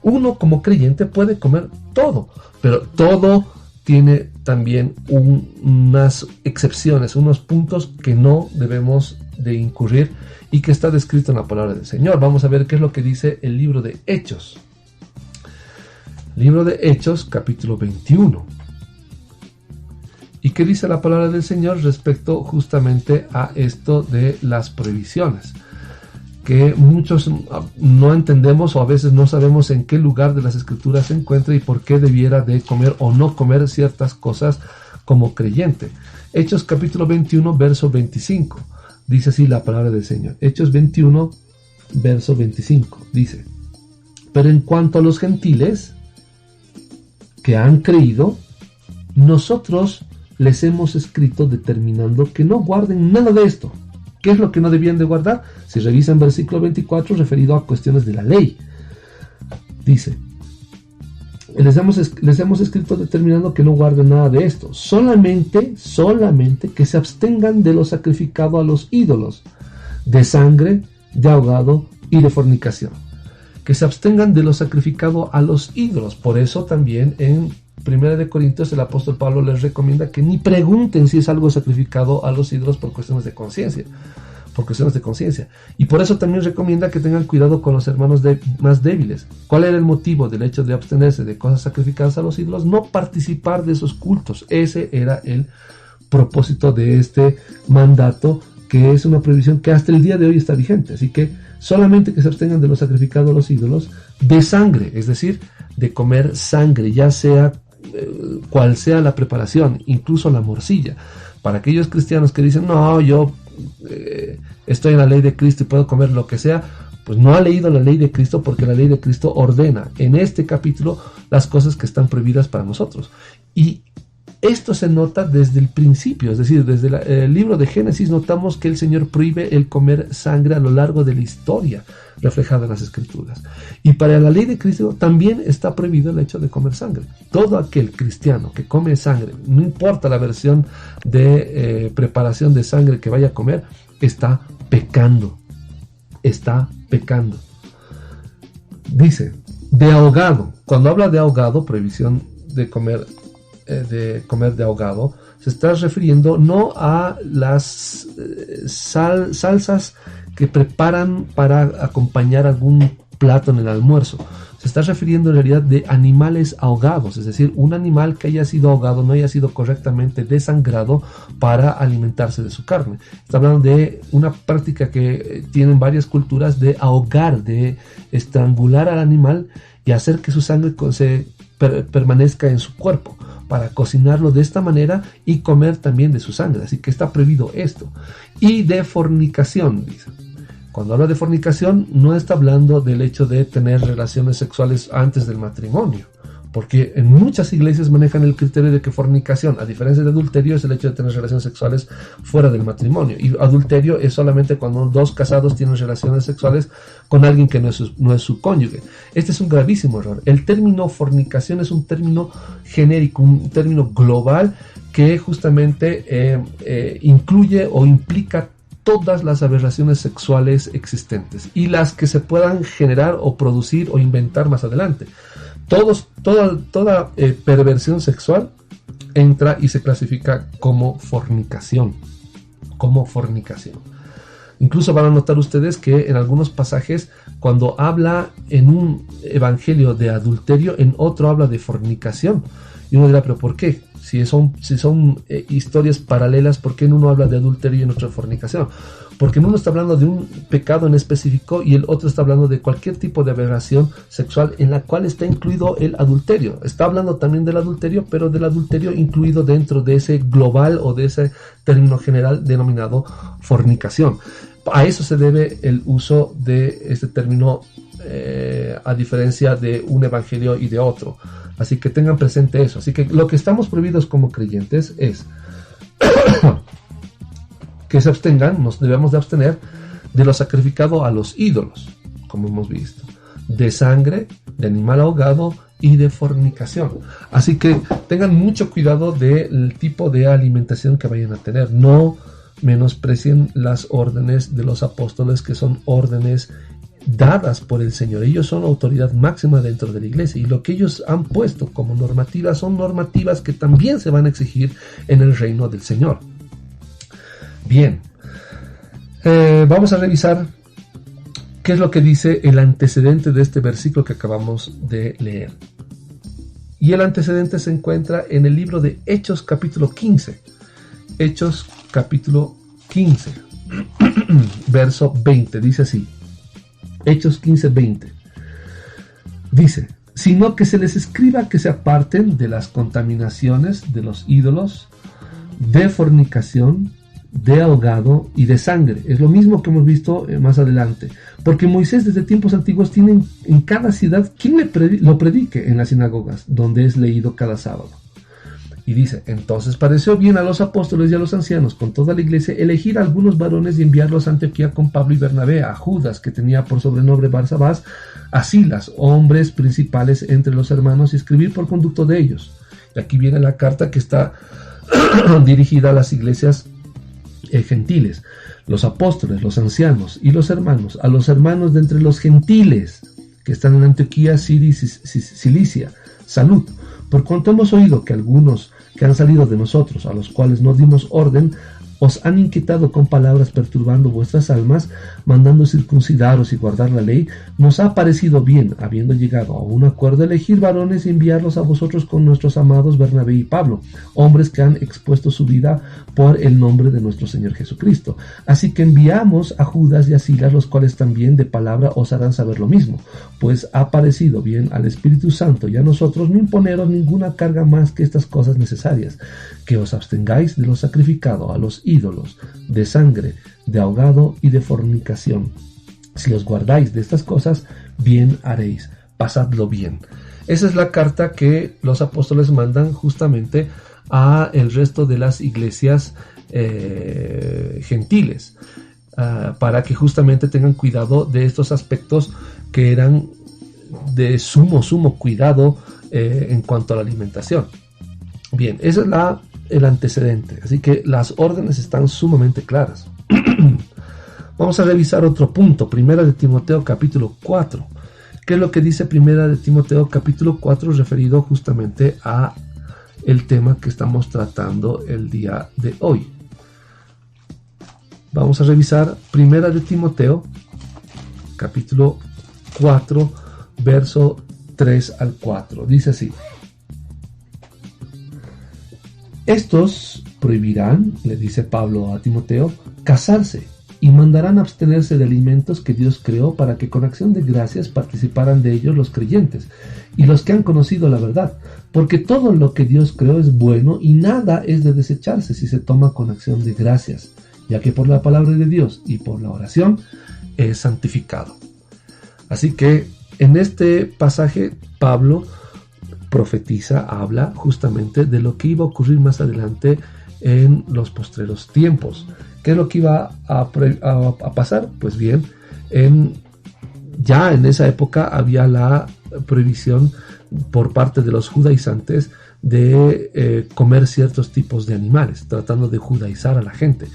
D: Uno como creyente puede comer todo, pero todo tiene también unas excepciones, unos puntos que no debemos de incurrir y que está descrito en la palabra del Señor. Vamos a ver qué es lo que dice el libro de Hechos. Libro de Hechos, capítulo 21. ¿Y qué dice la palabra del Señor respecto justamente a esto de las prohibiciones? Que muchos no entendemos o a veces no sabemos en qué lugar de las Escrituras se encuentra y por qué debiera de comer o no comer ciertas cosas como creyente. Hechos capítulo 21, verso 25. Dice así la palabra del Señor. Hechos 21, verso 25. Dice: pero en cuanto a los gentiles que han creído, nosotros les hemos escrito determinando que no guarden nada de esto. ¿Qué es lo que no debían de guardar? Si revisan versículo 24 referido a cuestiones de la ley. Dice: les hemos escrito determinando que no guarden nada de esto. Solamente que se abstengan de lo sacrificado a los ídolos, de sangre, de ahogado y de fornicación. Que se abstengan de lo sacrificado a los ídolos. Por eso también en 1 Corintios el apóstol Pablo les recomienda que ni pregunten si es algo sacrificado a los ídolos por cuestiones de conciencia. Y por eso también recomienda que tengan cuidado con los hermanos más débiles. ¿Cuál era el motivo del hecho de abstenerse de cosas sacrificadas a los ídolos? No participar de esos cultos. Ese era el propósito de este mandato, que es una prohibición que hasta el día de hoy está vigente. Así que solamente que se abstengan de lo sacrificado a los ídolos, de sangre, es decir, de comer sangre, ya sea cual sea la preparación, incluso la morcilla. Para aquellos cristianos que dicen: no, yo estoy en la ley de Cristo y puedo comer lo que sea, pues no ha leído la ley de Cristo, porque la ley de Cristo ordena en este capítulo las cosas que están prohibidas para nosotros. Y esto se nota desde el principio, es decir, desde el libro de Génesis notamos que el Señor prohíbe el comer sangre a lo largo de la historia reflejada en las Escrituras. Y para la ley de Cristo también está prohibido el hecho de comer sangre. Todo aquel cristiano que come sangre, no importa la versión de preparación de sangre que vaya a comer, está pecando. Está pecando. Dice, de ahogado. Cuando habla de ahogado, prohibición de comer de ahogado, se está refiriendo no a las salsas que preparan para acompañar algún plato en el almuerzo. Se está refiriendo en realidad de animales ahogados, es decir, un animal que haya sido ahogado, no haya sido correctamente desangrado para alimentarse de su carne. Está hablando de una práctica que tienen varias culturas de ahogar, de estrangular al animal y hacer que su sangre permanezca en su cuerpo, para cocinarlo de esta manera y comer también de su sangre. Así que está prohibido esto. Y de fornicación, dice. Cuando habla de fornicación, no está hablando del hecho de tener relaciones sexuales antes del matrimonio, porque en muchas iglesias manejan el criterio de que fornicación, a diferencia de adulterio, es el hecho de tener relaciones sexuales fuera del matrimonio. Y adulterio es solamente cuando dos casados tienen relaciones sexuales con alguien que no es su cónyuge. Este es un gravísimo error. El término fornicación es un término genérico, un término global que justamente incluye o implica todas las aberraciones sexuales existentes y las que se puedan generar o producir o inventar más adelante. Toda perversión sexual entra y se clasifica como fornicación. Incluso van a notar ustedes que en algunos pasajes, cuando habla en un evangelio de adulterio, en otro habla de fornicación. Y uno dirá, ¿pero por qué? Si son historias paralelas, ¿por qué en uno habla de adulterio y en otro de fornicación? Porque en uno está hablando de un pecado en específico y el otro está hablando de cualquier tipo de aberración sexual en la cual está incluido el adulterio. Está hablando también del adulterio, pero del adulterio incluido dentro de ese global o de ese término general denominado fornicación. A eso se debe el uso de este término, a diferencia de un evangelio y de otro. Así que tengan presente eso. Así que lo que estamos prohibidos como creyentes es que se abstengan, nos debemos de abstener de lo sacrificado a los ídolos, como hemos visto, de sangre, de animal ahogado y de fornicación. Así que tengan mucho cuidado del tipo de alimentación que vayan a tener. No menosprecien las órdenes de los apóstoles, que son órdenes dadas por el Señor. Ellos son autoridad máxima dentro de la iglesia, y lo que ellos han puesto como normativas son normativas que también se van a exigir en el reino del Señor. Bien, vamos a revisar qué es lo que dice el antecedente de este versículo que acabamos de leer. Y el antecedente se encuentra en el libro de Hechos capítulo 15. Hechos capítulo 15, verso 20, dice así. Hechos 15, 20. Dice: sino que se les escriba que se aparten de las contaminaciones de los ídolos, de fornicación, de ahogado y de sangre. Es lo mismo que hemos visto más adelante. Porque Moisés desde tiempos antiguos tiene en cada ciudad quien lo predique en las sinagogas, donde es leído cada sábado. Y dice: entonces pareció bien a los apóstoles y a los ancianos con toda la iglesia elegir a algunos varones y enviarlos a Antioquía con Pablo y Bernabé, a Judas, que tenía por sobrenombre Barsabás, a Silas, hombres principales entre los hermanos, y escribir por conducto de ellos. Y aquí viene la carta que está dirigida a las iglesias gentiles. Los apóstoles, los ancianos y los hermanos, a los hermanos de entre los gentiles que están en Antioquía, Siria y Cilicia, salud. Por cuanto hemos oído que algunos que han salido de nosotros, a los cuales no dimos orden, os han inquietado con palabras perturbando vuestras almas, mandando circuncidaros y guardar la ley, nos ha parecido bien, habiendo llegado a un acuerdo, elegir varones y enviarlos a vosotros con nuestros amados Bernabé y Pablo, hombres que han expuesto su vida por el nombre de nuestro Señor Jesucristo. Así que enviamos a Judas y a Silas, los cuales también de palabra os harán saber lo mismo, pues ha parecido bien al Espíritu Santo y a nosotros no imponeros ninguna carga más que estas cosas necesarias, que os abstengáis de lo sacrificado a los ídolos, de sangre, de ahogado y de fornicación. Si os guardáis de estas cosas, bien haréis, pasadlo bien. Esa es la carta que los apóstoles mandan justamente a el resto de las iglesias gentiles, para que justamente tengan cuidado de estos aspectos que eran de sumo cuidado en cuanto a la alimentación. Bien, ese es el antecedente, así que las órdenes están sumamente claras. Vamos a revisar otro punto, Primera de Timoteo capítulo 4. ¿Qué es lo que dice Primera de Timoteo capítulo 4 referido justamente a el tema que estamos tratando el día de hoy? Vamos a revisar Primera de Timoteo capítulo 4, verso 3 al 4. Dice así: estos prohibirán, le dice Pablo a Timoteo, casarse, y mandarán abstenerse de alimentos que Dios creó para que con acción de gracias participaran de ellos los creyentes y los que han conocido la verdad, porque todo lo que Dios creó es bueno y nada es de desecharse si se toma con acción de gracias, ya que por la palabra de Dios y por la oración es santificado. Así que en este pasaje Pablo profetiza, habla justamente de lo que iba a ocurrir más adelante en los postreros tiempos. ¿Qué es lo que iba a pasar? Pues bien, ya en esa época había la prohibición por parte de los judaizantes de comer ciertos tipos de animales, tratando de judaizar a la gente.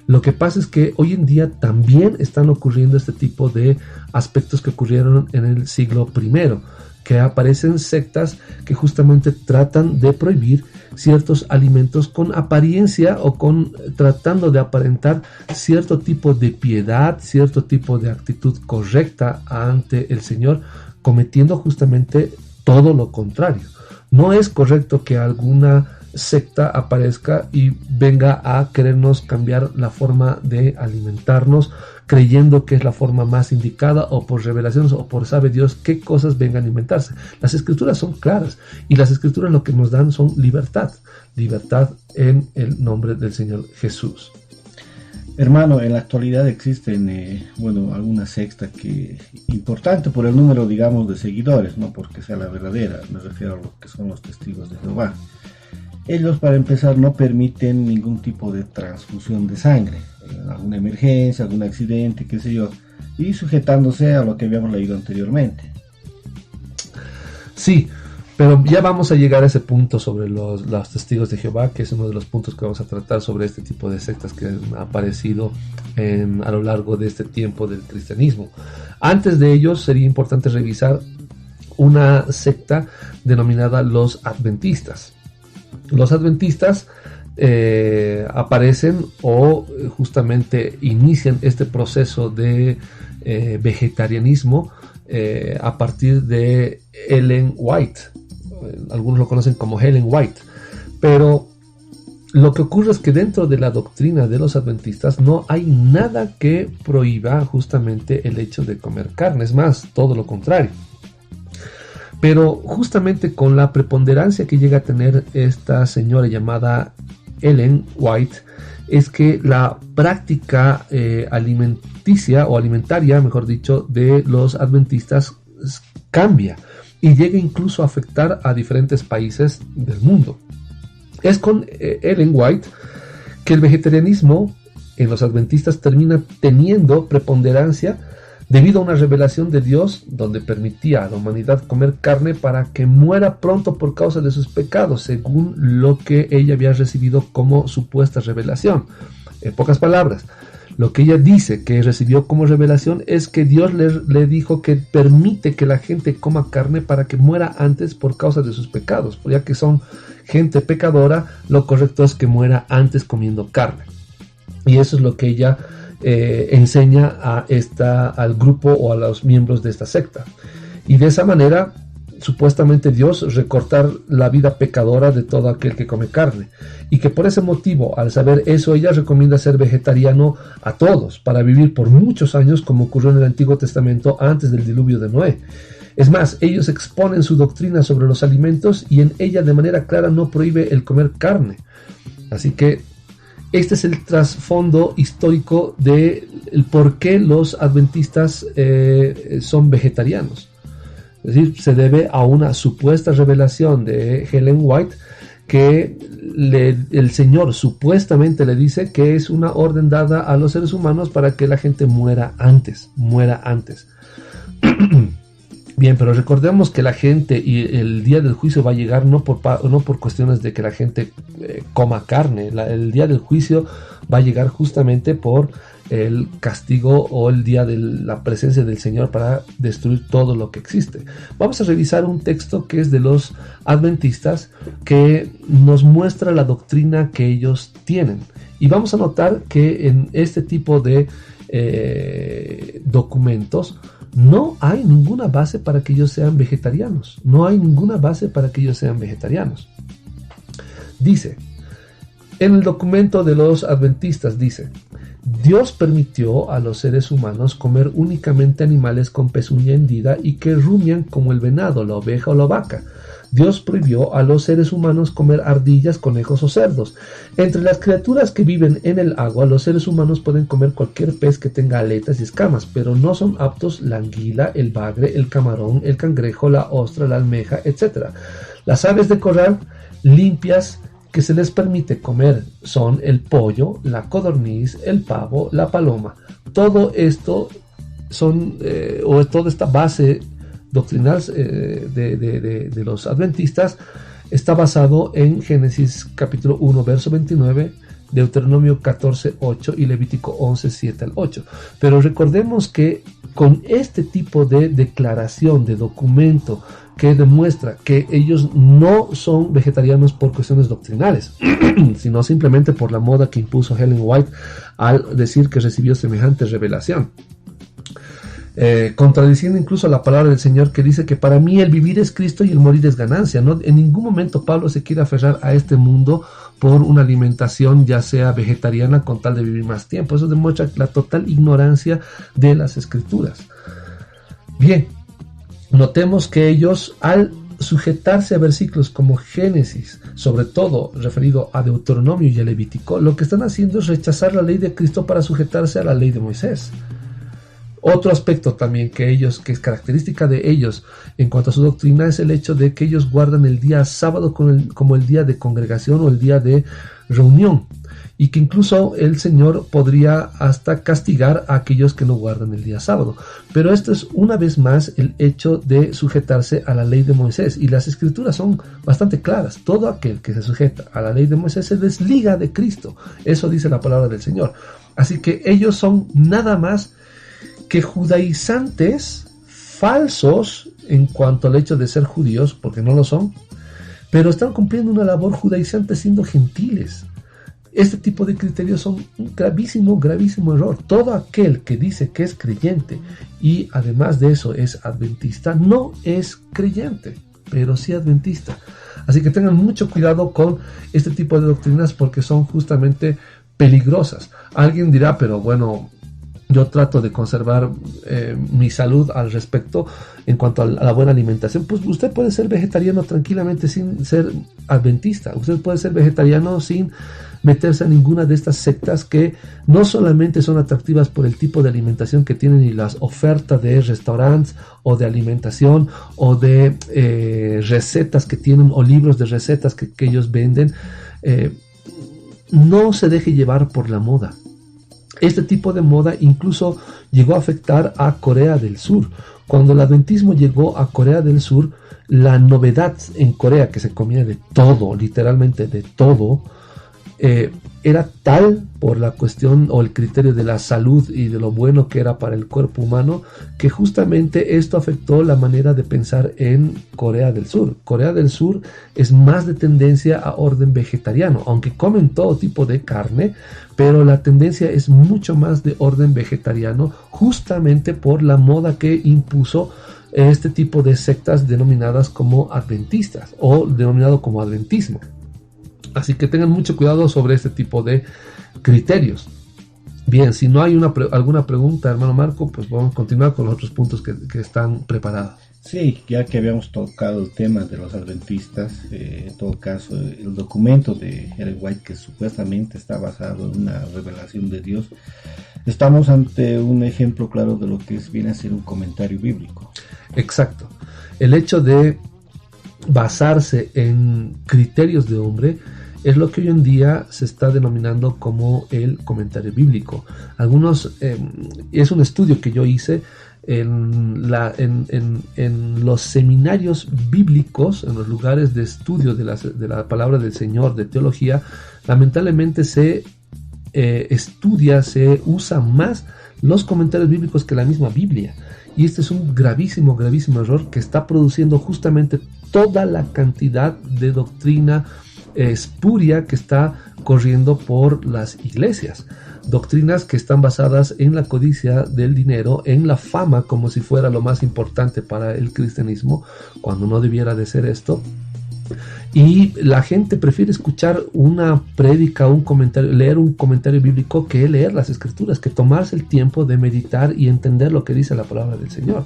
D: Lo que pasa es que hoy en día también están ocurriendo este tipo de aspectos que ocurrieron en el siglo I, que aparecen sectas que justamente tratan de prohibir ciertos alimentos con apariencia o tratando de aparentar cierto tipo de piedad, cierto tipo de actitud correcta ante el Señor, cometiendo justamente todo lo contrario. No es correcto que alguna secta aparezca y venga a querernos cambiar la forma de alimentarnos, creyendo que es la forma más indicada, o por revelaciones o por sabe Dios qué cosas vengan a inventarse. Las escrituras son claras y las escrituras lo que nos dan son libertad en el nombre del Señor Jesús.
C: Hermano, en la actualidad existen, algunas sectas que, importante por el número, digamos, de seguidores, no porque sea la verdadera, me refiero a lo que son los testigos de Jehová. Ellos, para empezar, no permiten ningún tipo de transfusión de sangre, alguna emergencia, algún accidente, qué sé yo, y sujetándose a lo que habíamos leído anteriormente.
D: Sí, pero ya vamos a llegar a ese punto sobre los testigos de Jehová, que es uno de los puntos que vamos a tratar sobre este tipo de sectas que han aparecido a lo largo de este tiempo del cristianismo. Antes de ello, sería importante revisar una secta denominada los adventistas. Los adventistas aparecen o justamente inician este proceso de vegetarianismo a partir de Ellen White. Algunos lo conocen como Ellen White, pero lo que ocurre es que dentro de la doctrina de los adventistas no hay nada que prohíba justamente el hecho de comer carne, es más, todo lo contrario. Pero justamente con la preponderancia que llega a tener esta señora llamada Ellen White, es que la práctica alimenticia o alimentaria, mejor dicho, de los adventistas cambia y llega incluso a afectar a diferentes países del mundo. Es con Ellen White que el vegetarianismo en los adventistas termina teniendo preponderancia debido a una revelación de Dios donde permitía a la humanidad comer carne para que muera pronto por causa de sus pecados, según lo que ella había recibido como supuesta revelación. En pocas palabras, lo que ella dice que recibió como revelación es que Dios le dijo que permite que la gente coma carne para que muera antes por causa de sus pecados. Ya que son gente pecadora, lo correcto es que muera antes comiendo carne. Y eso es lo que ella enseña al grupo o a los miembros de esta secta. Y de esa manera, supuestamente Dios recortar la vida pecadora de todo aquel que come carne, y que por ese motivo, al saber eso, ella recomienda ser vegetariano a todos para vivir por muchos años, como ocurrió en el Antiguo Testamento antes del diluvio de Noé. Es más, ellos exponen su doctrina sobre los alimentos y en ella de manera clara no prohíbe el comer carne. Así que este es el trasfondo histórico de el por qué los adventistas son vegetarianos. Es decir, se debe a una supuesta revelación de Ellen White que el Señor supuestamente le dice que es una orden dada a los seres humanos para que la gente muera antes. Bien, pero recordemos que la gente y el día del juicio va a llegar no por cuestiones de que la gente coma carne. El día del juicio va a llegar justamente por el castigo o el día de la presencia del Señor para destruir todo lo que existe. Vamos a revisar un texto que es de los adventistas que nos muestra la doctrina que ellos tienen. Y vamos a notar que en este tipo de documentos no hay ninguna base para que ellos sean vegetarianos. Dice, en el documento de los adventistas dice: Dios permitió a los seres humanos comer únicamente animales con pezuña hendida y que rumian como el venado, la oveja o la vaca. Dios prohibió a los seres humanos comer ardillas, conejos o cerdos. Entre las criaturas que viven en el agua, los seres humanos pueden comer cualquier pez que tenga aletas y escamas, pero no son aptos la anguila, el bagre, el camarón, el cangrejo, la ostra, la almeja, etc. Las aves de corral limpias que se les permite comer son el pollo, la codorniz, el pavo, la paloma. Todo esto son, toda esta base doctrinal de los adventistas está basado en Génesis capítulo 1 verso 29, Deuteronomio 14, 8 y Levítico 11, 7 al 8. Pero recordemos que con este tipo de declaración, de documento que demuestra que ellos no son vegetarianos por cuestiones doctrinales, sino simplemente por la moda que impuso Ellen White al decir que recibió semejante revelación. Contradiciendo incluso la palabra del Señor que dice que para mí el vivir es Cristo y el morir es ganancia. ¿No? En ningún momento Pablo se quiere aferrar a este mundo por una alimentación ya sea vegetariana con tal de vivir más tiempo. Eso demuestra la total ignorancia de las Escrituras. Bien, notemos que ellos al sujetarse a versículos como Génesis, sobre todo referido a Deuteronomio y a Levítico, lo que están haciendo es rechazar la ley de Cristo para sujetarse a la ley de Moisés. Otro aspecto también que es característica de ellos en cuanto a su doctrina, es el hecho de que ellos guardan el día sábado como el día de congregación o el día de reunión, y que incluso el Señor podría hasta castigar a aquellos que no guardan el día sábado. Pero esto es una vez más el hecho de sujetarse a la ley de Moisés, y las escrituras son bastante claras. Todo aquel que se sujeta a la ley de Moisés se desliga de Cristo. Eso dice la palabra del Señor. Así que ellos son nada más que judaizantes falsos en cuanto al hecho de ser judíos, porque no lo son, pero están cumpliendo una labor judaizante siendo gentiles. Este tipo de criterios son un gravísimo error. Todo aquel que dice que es creyente y además de eso es adventista, no es creyente, pero sí adventista. Así que tengan mucho cuidado con este tipo de doctrinas, porque son justamente peligrosas. Alguien dirá, pero bueno, yo trato de conservar mi salud al respecto en cuanto a la buena alimentación. Pues usted puede ser vegetariano tranquilamente sin ser adventista. Usted puede ser vegetariano sin meterse a ninguna de estas sectas que no solamente son atractivas por el tipo de alimentación que tienen y las ofertas de restaurantes o de alimentación o de recetas que tienen o libros de recetas que ellos venden. No se deje llevar por la moda. Este tipo de moda incluso llegó a afectar a Corea del Sur. Cuando el adventismo llegó a Corea del Sur, la novedad en Corea, que se comía de todo, literalmente de todo, era tal por la cuestión o el criterio de la salud y de lo bueno que era para el cuerpo humano, que justamente esto afectó la manera de pensar en Corea del Sur. Corea del Sur es más de tendencia a orden vegetariano, aunque comen todo tipo de carne, pero la tendencia es mucho más de orden vegetariano, justamente por la moda que impuso este tipo de sectas denominadas como adventistas o denominado como adventismo. Así que tengan mucho cuidado sobre este tipo de criterios. Bien, si no hay alguna pregunta, hermano Marco, pues vamos a continuar con los otros puntos que están preparados.
C: Sí, ya que habíamos tocado el tema de los adventistas, en todo caso, el documento de Ellen White, que supuestamente está basado en una revelación de Dios, estamos ante un ejemplo claro de lo que viene a ser un comentario bíblico.
D: Exacto. El hecho de basarse en criterios de hombre es lo que hoy en día se está denominando como el comentario bíblico. Es un estudio que yo hice en los seminarios bíblicos, en los lugares de estudio de la palabra del Señor, de teología. Lamentablemente se usa más los comentarios bíblicos que la misma Biblia. Y este es un gravísimo error que está produciendo justamente toda la cantidad de doctrina espuria que está corriendo por las iglesias. Doctrinas que están basadas en la codicia del dinero, en la fama como si fuera lo más importante para el cristianismo, cuando no debiera de ser esto. Y la gente prefiere escuchar una prédica, un comentario, leer un comentario bíblico, que leer las escrituras, que tomarse el tiempo de meditar y entender lo que dice la palabra del Señor.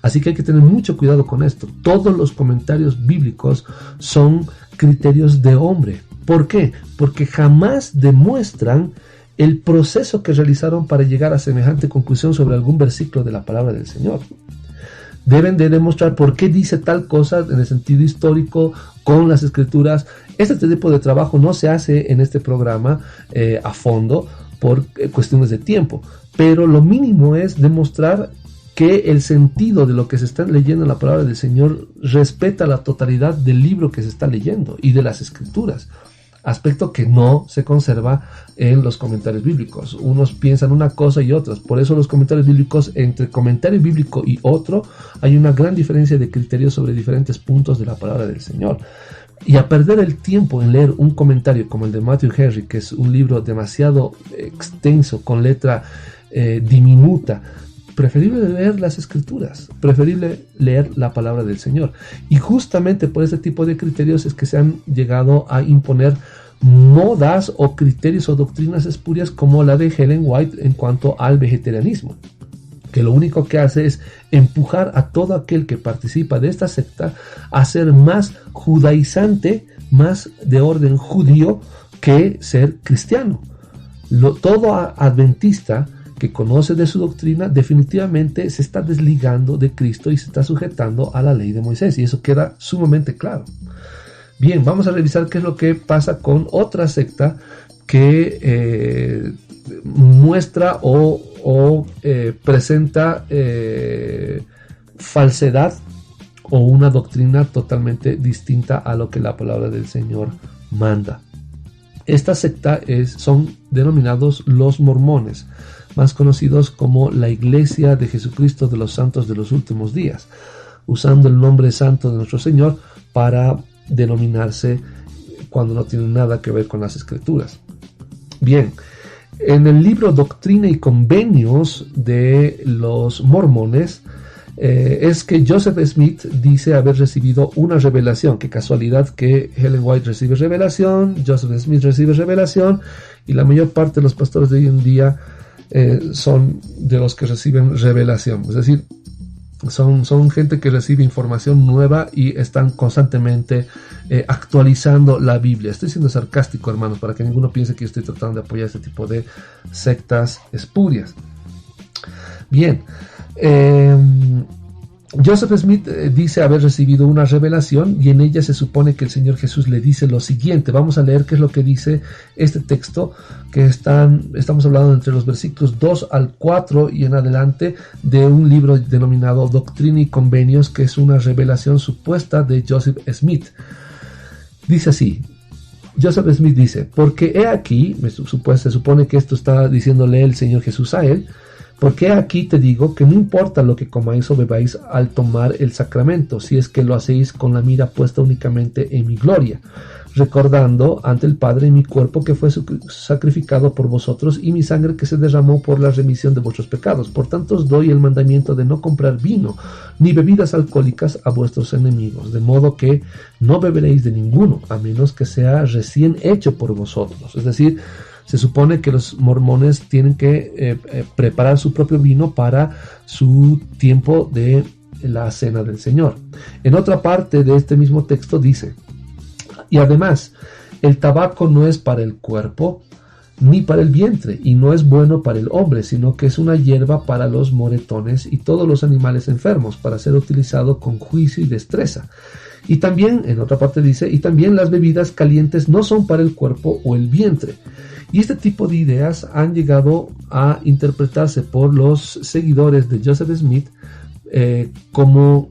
D: Así que hay que tener mucho cuidado con esto. Todos los comentarios bíblicos son criterios de hombre. ¿Por qué? Porque jamás demuestran el proceso que realizaron para llegar a semejante conclusión sobre algún versículo de la palabra del Señor. Deben de demostrar por qué dice tal cosa en el sentido histórico con las escrituras. Este tipo de trabajo no se hace en este programa a fondo por cuestiones de tiempo, pero lo mínimo es demostrar que el sentido de lo que se está leyendo en la palabra del Señor respeta la totalidad del libro que se está leyendo y de las escrituras, aspecto que no se conserva en los comentarios bíblicos. Unos piensan una cosa y otras. Por eso los comentarios bíblicos, entre comentario bíblico y otro, hay una gran diferencia de criterios sobre diferentes puntos de la palabra del Señor. Y a perder el tiempo en leer un comentario como el de Matthew Henry, que es un libro demasiado extenso, con letra diminuta, preferible leer las escrituras, preferible leer la palabra del Señor. Y justamente por este tipo de criterios es que se han llegado a imponer modas o criterios o doctrinas espurias como la de Ellen White en cuanto al vegetarianismo. que lo único que hace es empujar a todo aquel que participa de esta secta a ser más judaizante, más de orden judío que ser cristiano. Todo adventista que conoce de su doctrina definitivamente se está desligando de Cristo y se está sujetando a la ley de Moisés, y eso queda sumamente claro. Bien, vamos a revisar qué es lo que pasa con otra secta que muestra o presenta falsedad o una doctrina totalmente distinta a lo que la palabra del Señor manda. Esta secta son denominados los mormones, más conocidos como la Iglesia de Jesucristo de los Santos de los Últimos Días, usando el nombre santo de nuestro Señor para denominarse cuando no tienen nada que ver con las Escrituras. Bien, en el libro Doctrina y Convenios de los mormones, es que Joseph Smith dice haber recibido una revelación. Qué casualidad que Ellen White recibe revelación, Joseph Smith recibe revelación, y la mayor parte de los pastores de hoy en día son de los que reciben revelación. Es decir, son gente que recibe información nueva y están constantemente actualizando la Biblia. Estoy siendo sarcástico, hermanos, para que ninguno piense que yo estoy tratando de apoyar este tipo de sectas espurias. Bien, Joseph Smith dice haber recibido una revelación, y en ella se supone que el Señor Jesús le dice lo siguiente. Vamos a leer qué es lo que dice este texto, que estamos hablando entre los versículos 2 al 4 y en adelante, de un libro denominado Doctrina y Convenios, que es una revelación supuesta de Joseph Smith. Dice así: Joseph Smith dice: porque he aquí, se supone que esto está diciéndole el Señor Jesús a él, porque aquí te digo que no importa lo que comáis o bebáis al tomar el sacramento, si es que lo hacéis con la mira puesta únicamente en mi gloria, recordando ante el Padre mi cuerpo que fue sacrificado por vosotros y mi sangre que se derramó por la remisión de vuestros pecados. Por tanto os doy el mandamiento de no comprar vino ni bebidas alcohólicas a vuestros enemigos, de modo que no beberéis de ninguno, a menos que sea recién hecho por vosotros. Es decir, se supone que los mormones tienen que preparar su propio vino para su tiempo de la cena del Señor. En otra parte de este mismo texto dice: y además, el tabaco no es para el cuerpo ni para el vientre, y no es bueno para el hombre, sino que es una hierba para los moretones y todos los animales enfermos, para ser utilizado con juicio y destreza. Y también, en otra parte dice, y también las bebidas calientes no son para el cuerpo o el vientre. Y este tipo de ideas han llegado a interpretarse por los seguidores de Joseph Smith como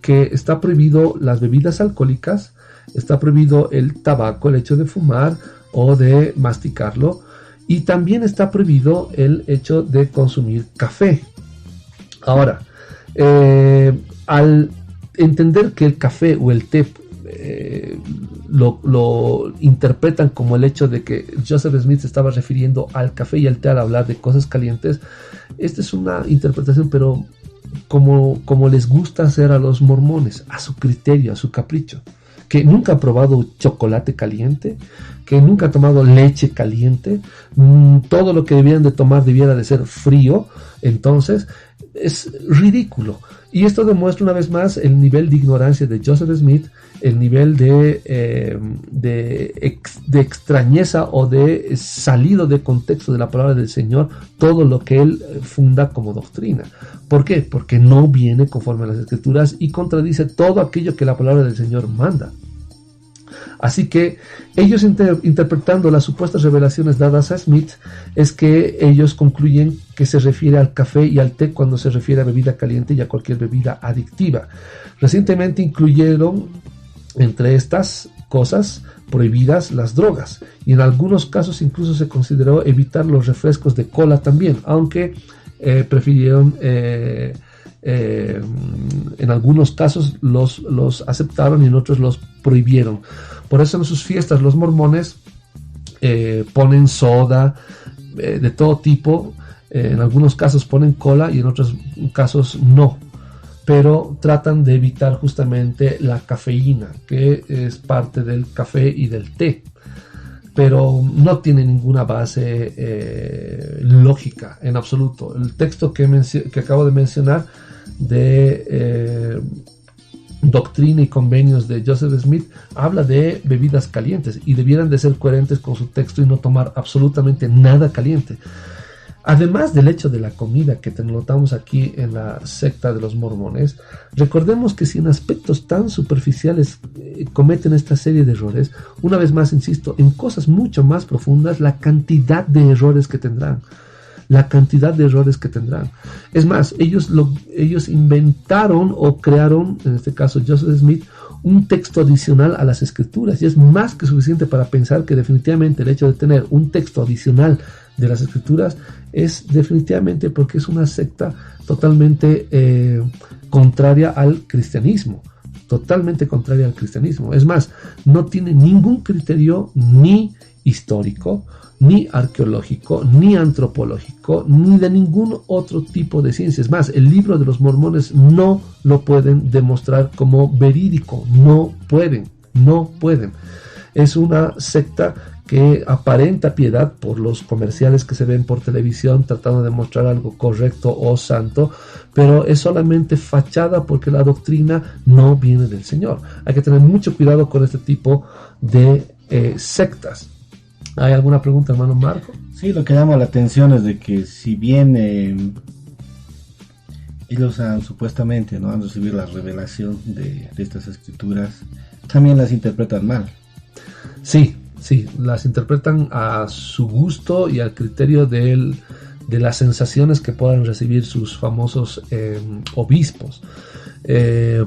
D: que está prohibido las bebidas alcohólicas, está prohibido el tabaco, el hecho de fumar o de masticarlo, y también está prohibido el hecho de consumir café. Ahora, al entender que el café o el té lo interpretan como el hecho de que Joseph Smith se estaba refiriendo al café y al té al hablar de cosas calientes, esta es una interpretación, pero como les gusta hacer a los mormones, a su criterio, a su capricho, que nunca ha probado chocolate caliente, que nunca ha tomado leche caliente, todo lo que debieran de tomar debiera de ser frío. Entonces es ridículo, y esto demuestra una vez más el nivel de ignorancia de Joseph Smith, el nivel de extrañeza o de salido de contexto de la palabra del Señor, todo lo que él funda como doctrina. ¿Por qué? Porque no viene conforme a las Escrituras y contradice todo aquello que la palabra del Señor manda. Así que ellos, interpretando las supuestas revelaciones dadas a Smith, es que ellos concluyen que se refiere al café y al té cuando se refiere a bebida caliente y a cualquier bebida adictiva. Recientemente incluyeron entre estas cosas prohibidas las drogas, y en algunos casos incluso se consideró evitar los refrescos de cola también, aunque prefirieron en algunos casos los aceptaron y en otros los prohibieron. Por eso en sus fiestas los mormones ponen soda de todo tipo, en algunos casos ponen cola y en otros casos no, pero tratan de evitar justamente la cafeína, que es parte del café y del té. pero no tiene ninguna base lógica en absoluto. El texto que acabo de mencionar de Doctrina y Convenios de Joseph Smith habla de bebidas calientes y debieran de ser coherentes con su texto y no tomar absolutamente nada caliente. Además del hecho de la comida que te notamos aquí en la secta de los mormones, recordemos que si en aspectos tan superficiales cometen esta serie de errores, una vez más insisto, en cosas mucho más profundas, la cantidad de errores que tendrán. Es más, ellos inventaron o crearon, en este caso Joseph Smith, un texto adicional a las escrituras, y es más que suficiente para pensar que definitivamente el hecho de tener un texto adicional de las escrituras es definitivamente porque es una secta totalmente contraria al cristianismo. Es más, no tiene ningún criterio ni histórico, ni arqueológico, ni antropológico, ni de ningún otro tipo de ciencia. Es más, el libro de los mormones no lo pueden demostrar como verídico, no pueden. Es una secta que aparenta piedad por los comerciales que se ven por televisión tratando de mostrar algo correcto o santo, pero es solamente fachada porque la doctrina no viene del Señor. Hay que tener mucho cuidado con este tipo de sectas. ¿Hay alguna pregunta, hermano Marco?
C: Sí, lo que llama la atención es de que si bien ellos supuestamente han recibido la revelación de estas escrituras, también las interpretan mal.
D: Sí, las interpretan a su gusto y al criterio de las sensaciones que puedan recibir sus famosos obispos.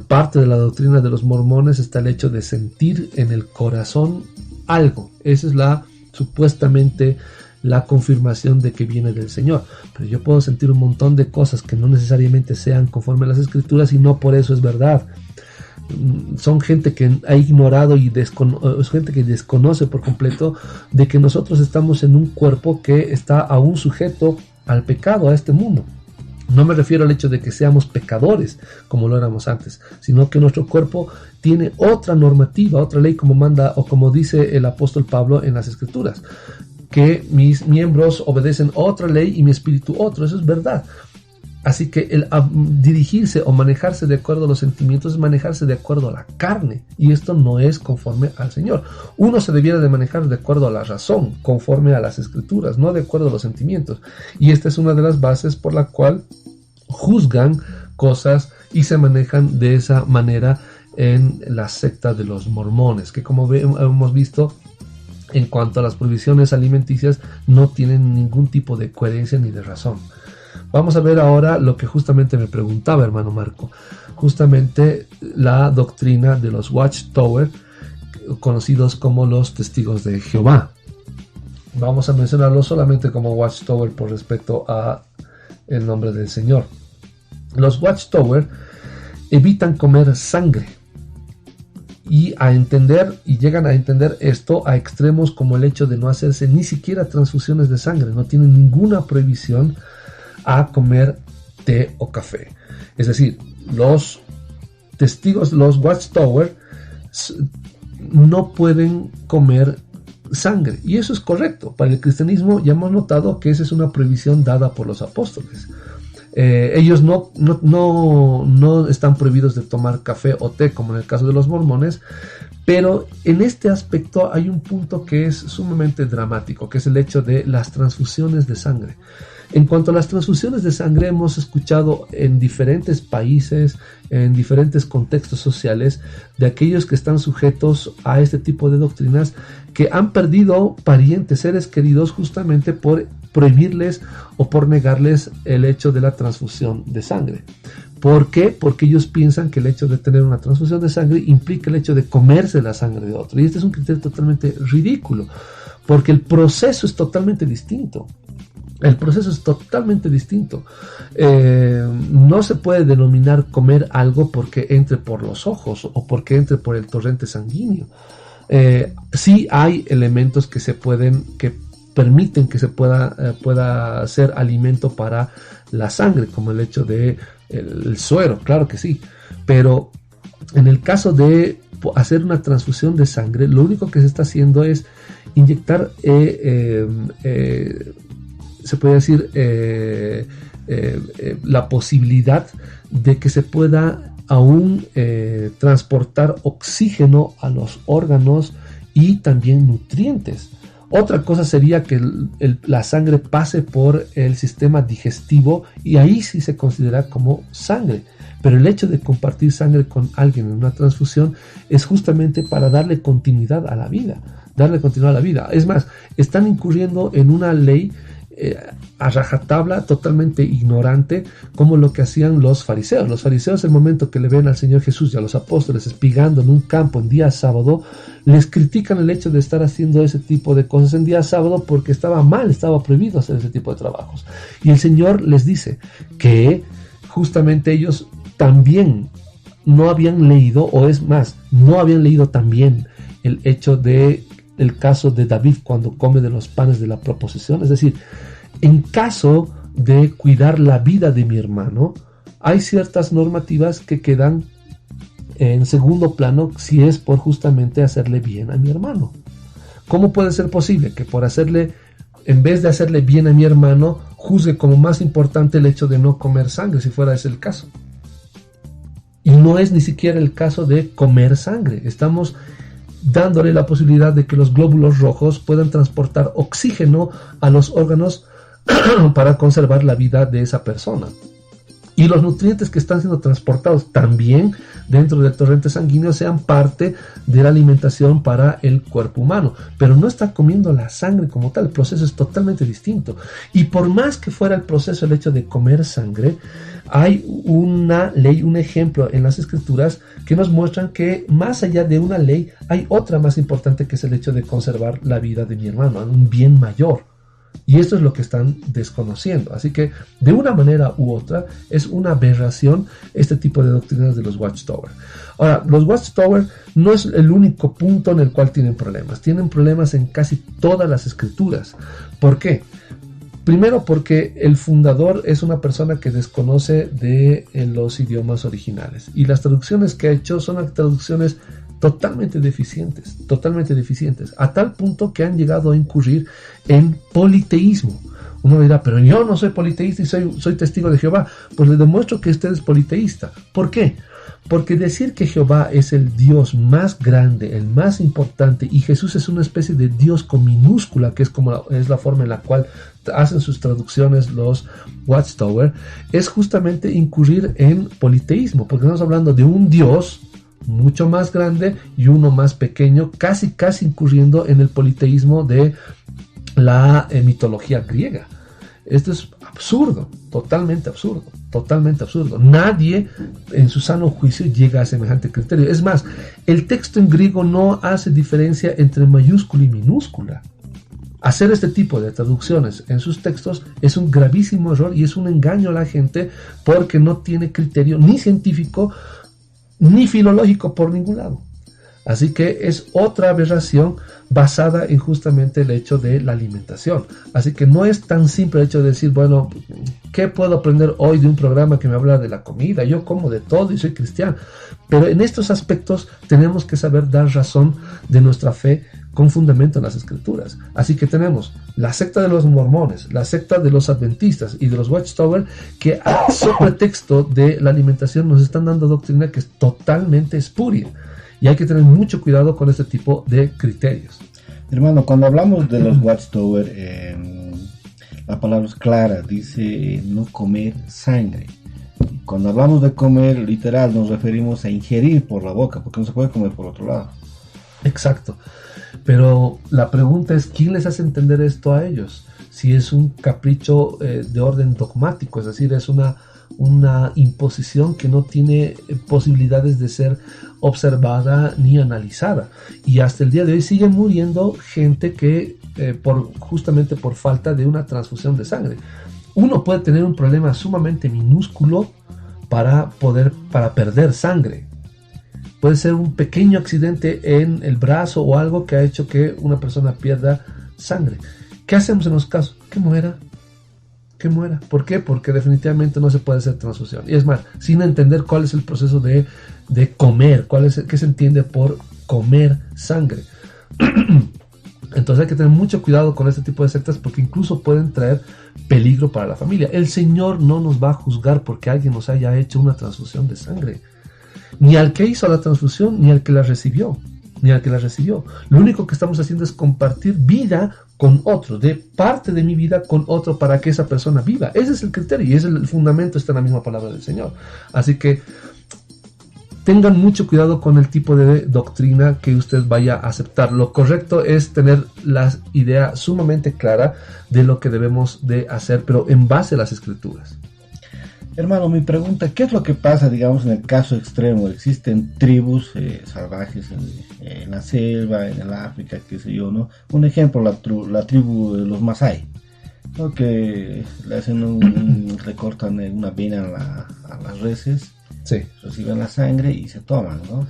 D: Parte de la doctrina de los mormones está el hecho de sentir en el corazón algo. Esa es supuestamente la confirmación de que viene del Señor. Pero yo puedo sentir un montón de cosas que no necesariamente sean conforme a las escrituras y no por eso es verdad. Son gente que ha ignorado y gente que desconoce por completo de que nosotros estamos en un cuerpo que está aún sujeto al pecado, a este mundo. No me refiero al hecho de que seamos pecadores como lo éramos antes, sino que nuestro cuerpo tiene otra normativa, otra ley, como manda o como dice el apóstol Pablo en las escrituras, que mis miembros obedecen otra ley y mi espíritu otro. Eso es verdad. Así que el dirigirse o manejarse de acuerdo a los sentimientos es manejarse de acuerdo a la carne, y esto no es conforme al Señor. Uno se debiera de manejar de acuerdo a la razón, conforme a las escrituras, no de acuerdo a los sentimientos. Y esta es una de las bases por la cual juzgan cosas y se manejan de esa manera en la secta de los mormones, que como hemos visto, en cuanto a las prohibiciones alimenticias, no tienen ningún tipo de coherencia ni de razón. Vamos a ver ahora lo que justamente me preguntaba, hermano Marco. Justamente la doctrina de los Watchtower, conocidos como los Testigos de Jehová. Vamos a mencionarlos solamente como Watchtower por respecto a el nombre del Señor. Los Watchtower evitan comer sangre y llegan a entender esto a extremos como el hecho de no hacerse ni siquiera transfusiones de sangre. No tienen ninguna prohibición a comer té o café. Es decir, los testigos, los Watchtower, no pueden comer sangre, y eso es correcto. Para el cristianismo ya hemos notado que esa es una prohibición dada por los apóstoles. Ellos no están prohibidos de tomar café o té como en el caso de los mormones, pero en este aspecto hay un punto que es sumamente dramático, que es el hecho de las transfusiones de sangre. En cuanto a las transfusiones de sangre, hemos escuchado en diferentes países, en diferentes contextos sociales, de aquellos que están sujetos a este tipo de doctrinas, que han perdido parientes, seres queridos, justamente por prohibirles o por negarles el hecho de la transfusión de sangre. ¿Por qué? Porque ellos piensan que el hecho de tener una transfusión de sangre implica el hecho de comerse la sangre de otro. Y este es un criterio totalmente ridículo, porque el proceso es totalmente distinto. No se puede denominar comer algo porque entre por los ojos o porque entre por el torrente sanguíneo. Sí hay elementos que permiten que se pueda ser alimento para la sangre, como el hecho de el suero, claro que sí, pero en el caso de hacer una transfusión de sangre, lo único que se está haciendo es inyectar, se puede decir, la posibilidad de que se pueda aún transportar oxígeno a los órganos y también nutrientes. Otra cosa sería que la sangre pase por el sistema digestivo y ahí sí se considera como sangre. Pero el hecho de compartir sangre con alguien en una transfusión es justamente para darle continuidad a la vida. Es más, están incurriendo en una ley a rajatabla, totalmente ignorante, como lo que hacían los fariseos. Los fariseos, el momento que le ven al Señor Jesús y a los apóstoles espigando en un campo en día sábado, les critican el hecho de estar haciendo ese tipo de cosas en día sábado porque estaba mal, estaba prohibido hacer ese tipo de trabajos. Y el Señor les dice que justamente ellos también no habían leído, o es más, no habían leído también el hecho de el caso de David cuando come de los panes de la proposición. Es decir, en caso de cuidar la vida de mi hermano, hay ciertas normativas que quedan en segundo plano si es por justamente hacerle bien a mi hermano. ¿Cómo puede ser posible que por hacerle, en vez de hacerle bien a mi hermano, juzgue como más importante el hecho de no comer sangre, si fuera ese el caso? Y no es ni siquiera el caso de comer sangre. Estamos dándole la posibilidad de que los glóbulos rojos puedan transportar oxígeno a los órganos para conservar la vida de esa persona. Y los nutrientes que están siendo transportados también dentro del torrente sanguíneo sean parte de la alimentación para el cuerpo humano. Pero no está comiendo la sangre como tal, el proceso es totalmente distinto. Y por más que fuera el proceso el hecho de comer sangre, hay una ley, un ejemplo en las escrituras que nos muestran que más allá de una ley hay otra más importante, que es el hecho de conservar la vida de mi hermano, un bien mayor. Y esto es lo que están desconociendo. Así que de una manera u otra es una aberración este tipo de doctrinas de los Watchtower. Ahora, los Watchtower no es el único punto en el cual tienen problemas. Tienen problemas en casi todas las escrituras. ¿Por qué? Primero porque el fundador es una persona que desconoce de los idiomas originales. Y las traducciones que ha hecho son traducciones totalmente deficientes, a tal punto que han llegado a incurrir en politeísmo. Uno dirá, pero yo no soy politeísta y soy testigo de Jehová. Pues le demuestro que usted es politeísta. ¿Por qué? Porque decir que Jehová es el Dios más grande, el más importante, y Jesús es una especie de Dios con minúscula, que es la forma en la cual hacen sus traducciones los Watchtower, es justamente incurrir en politeísmo, porque estamos hablando de un Dios mucho más grande y uno más pequeño, casi incurriendo en el politeísmo de la mitología griega. Esto es absurdo, totalmente absurdo. Nadie en su sano juicio llega a semejante criterio. Es más, el texto en griego no hace diferencia entre mayúscula y minúscula. Hacer este tipo de traducciones en sus textos es un gravísimo error y es un engaño a la gente, porque no tiene criterio ni científico ni filológico por ningún lado. Así que es otra aberración basada en justamente el hecho de la alimentación. Así que no es tan simple el hecho de decir, bueno, ¿qué puedo aprender hoy de un programa que me habla de la comida? Yo como de todo y soy cristiano. Pero en estos aspectos tenemos que saber dar razón de nuestra fe con fundamento en las escrituras. Así que tenemos la secta de los mormones, la secta de los adventistas y de los Watchtower, que a su pretexto de la alimentación nos están dando doctrina que es totalmente espuria. Y hay que tener mucho cuidado con este tipo de criterios.
C: Hermano, cuando hablamos de los Watchtower, la palabra es clara, dice no comer sangre. Cuando hablamos de comer, literal, nos referimos a ingerir por la boca, porque no se puede comer por otro lado.
D: Exacto. Pero la pregunta es, ¿quién les hace entender esto a ellos? Si es un capricho de orden dogmático, es decir, es una imposición que no tiene posibilidades de ser observada ni analizada. Y hasta el día de hoy sigue muriendo gente que justamente por falta de una transfusión de sangre. Uno puede tener un problema sumamente minúsculo para perder sangre. Puede ser un pequeño accidente en el brazo o algo que ha hecho que una persona pierda sangre. ¿Qué hacemos en los casos? Que muera. ¿Por qué? Porque definitivamente no se puede hacer transfusión. Y es más, sin entender cuál es el proceso de comer, qué se entiende por comer sangre. Entonces hay que tener mucho cuidado con este tipo de sectas porque incluso pueden traer peligro para la familia. El Señor no nos va a juzgar porque alguien nos haya hecho una transfusión de sangre. Ni al que hizo la transfusión, ni al que la recibió. Lo único que estamos haciendo es compartir vida con otro, de parte de mi vida con otro para que esa persona viva. Ese es el criterio y ese es el fundamento, está en la misma palabra del Señor. Así que tengan mucho cuidado con el tipo de doctrina que usted vaya a aceptar. Lo correcto es tener la idea sumamente clara de lo que debemos de hacer, pero en base a las Escrituras.
C: Hermano, mi pregunta, ¿qué es lo que pasa, digamos, en el caso extremo? Existen tribus salvajes en la selva, en el África, qué sé yo, ¿no? Un ejemplo, la tribu de los Masái, ¿no? Que le hacen recortan una vena a las reses,
D: Sí.
C: reciben la sangre y se toman, ¿no?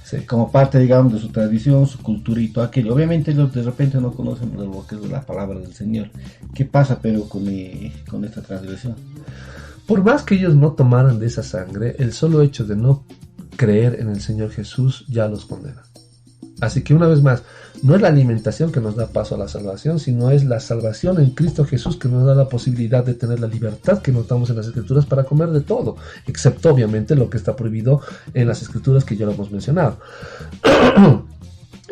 D: Sí.
C: Como parte, digamos, de su tradición, su cultura y todo aquello. Obviamente ellos de repente no conocen lo que es la palabra del Señor. ¿Qué pasa, pero, con esta transgresión?
D: Por más que ellos no tomaran de esa sangre, el solo hecho de no creer en el Señor Jesús ya los condena. Así que una vez más, no es la alimentación que nos da paso a la salvación, sino es la salvación en Cristo Jesús que nos da la posibilidad de tener la libertad que notamos en las Escrituras para comer de todo, excepto obviamente lo que está prohibido en las Escrituras que ya lo hemos mencionado.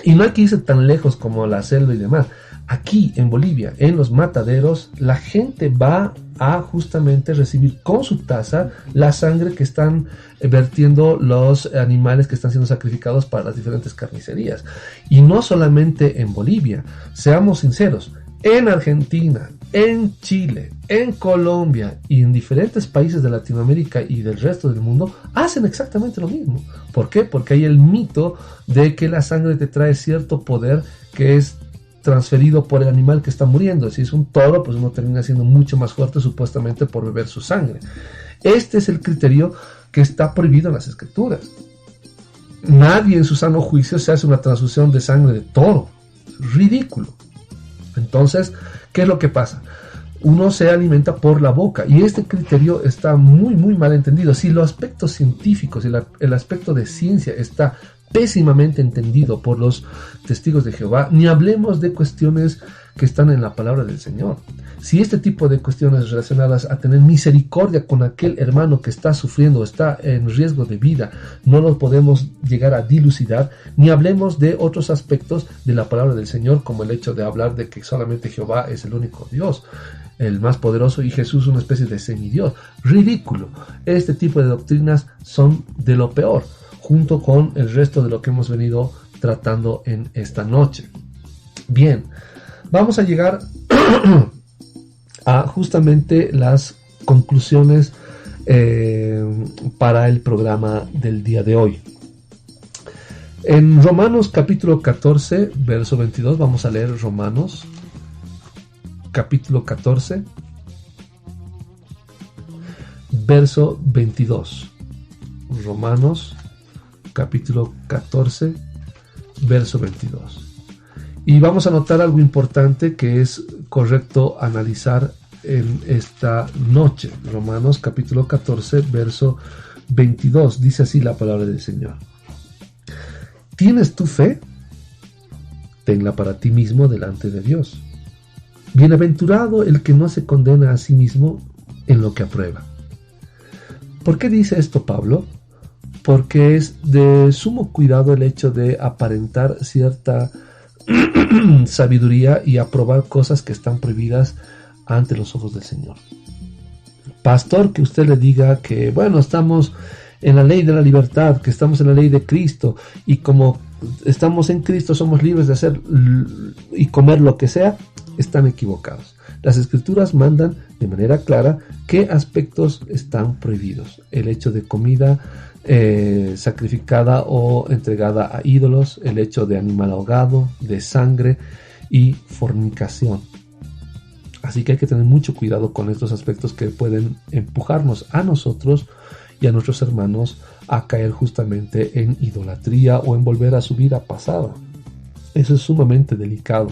D: Y no hay que irse tan lejos como la selva y demás. Aquí en Bolivia, en los mataderos, la gente va a justamente recibir con su taza la sangre que están vertiendo los animales que están siendo sacrificados para las diferentes carnicerías. Y no solamente en Bolivia, seamos sinceros, en Argentina, en Chile, en Colombia y en diferentes países de Latinoamérica y del resto del mundo hacen exactamente lo mismo. ¿Por qué? Porque hay el mito de que la sangre te trae cierto poder que es transferido por el animal que está muriendo. Si es un toro, pues uno termina siendo mucho más fuerte supuestamente por beber su sangre. Este es el criterio que está prohibido en las Escrituras. Nadie en su sano juicio se hace una transfusión de sangre de toro. Ridículo. Entonces, ¿qué es lo que pasa? Uno se alimenta por la boca y este criterio está muy mal entendido. Si los aspectos científicos y el aspecto de ciencia está pésimamente entendido por los testigos de Jehová, ni hablemos de cuestiones que están en la palabra del Señor. Si este tipo de cuestiones relacionadas a tener misericordia con aquel hermano que está sufriendo, está en riesgo de vida, no lo podemos llegar a dilucidar, ni hablemos de otros aspectos de la palabra del Señor, como el hecho de hablar de que solamente Jehová es el único Dios, el más poderoso, y Jesús una especie de semidios. Ridículo. Este tipo de doctrinas son de lo peor, junto con el resto de lo que hemos venido tratando en esta noche. Bien, vamos a llegar a justamente las conclusiones para el programa del día de hoy. En Romanos capítulo 14, verso 22, vamos a leer Romanos capítulo 14, verso 22. Romanos capítulo 14, verso 22. Y vamos a notar algo importante que es correcto analizar en esta noche. Romanos capítulo 14, verso 22. Dice así la palabra del Señor. ¿Tienes tu fe? Tenla para ti mismo delante de Dios. Bienaventurado el que no se condena a sí mismo en lo que aprueba. ¿Por qué dice esto Pablo? Porque es de sumo cuidado el hecho de aparentar cierta sabiduría y aprobar cosas que están prohibidas ante los ojos del Señor. Pastor, que usted le diga que, bueno, estamos en la ley de la libertad, que estamos en la ley de Cristo, y como estamos en Cristo somos libres de hacer y comer lo que sea, están equivocados. Las Escrituras mandan de manera clara qué aspectos están prohibidos. El hecho de comida sacrificada o entregada a ídolos, el hecho de animal ahogado, de sangre y fornicación. Así que hay que tener mucho cuidado con estos aspectos que pueden empujarnos a nosotros y a nuestros hermanos a caer justamente en idolatría o en volver a su vida pasada. Eso es sumamente delicado.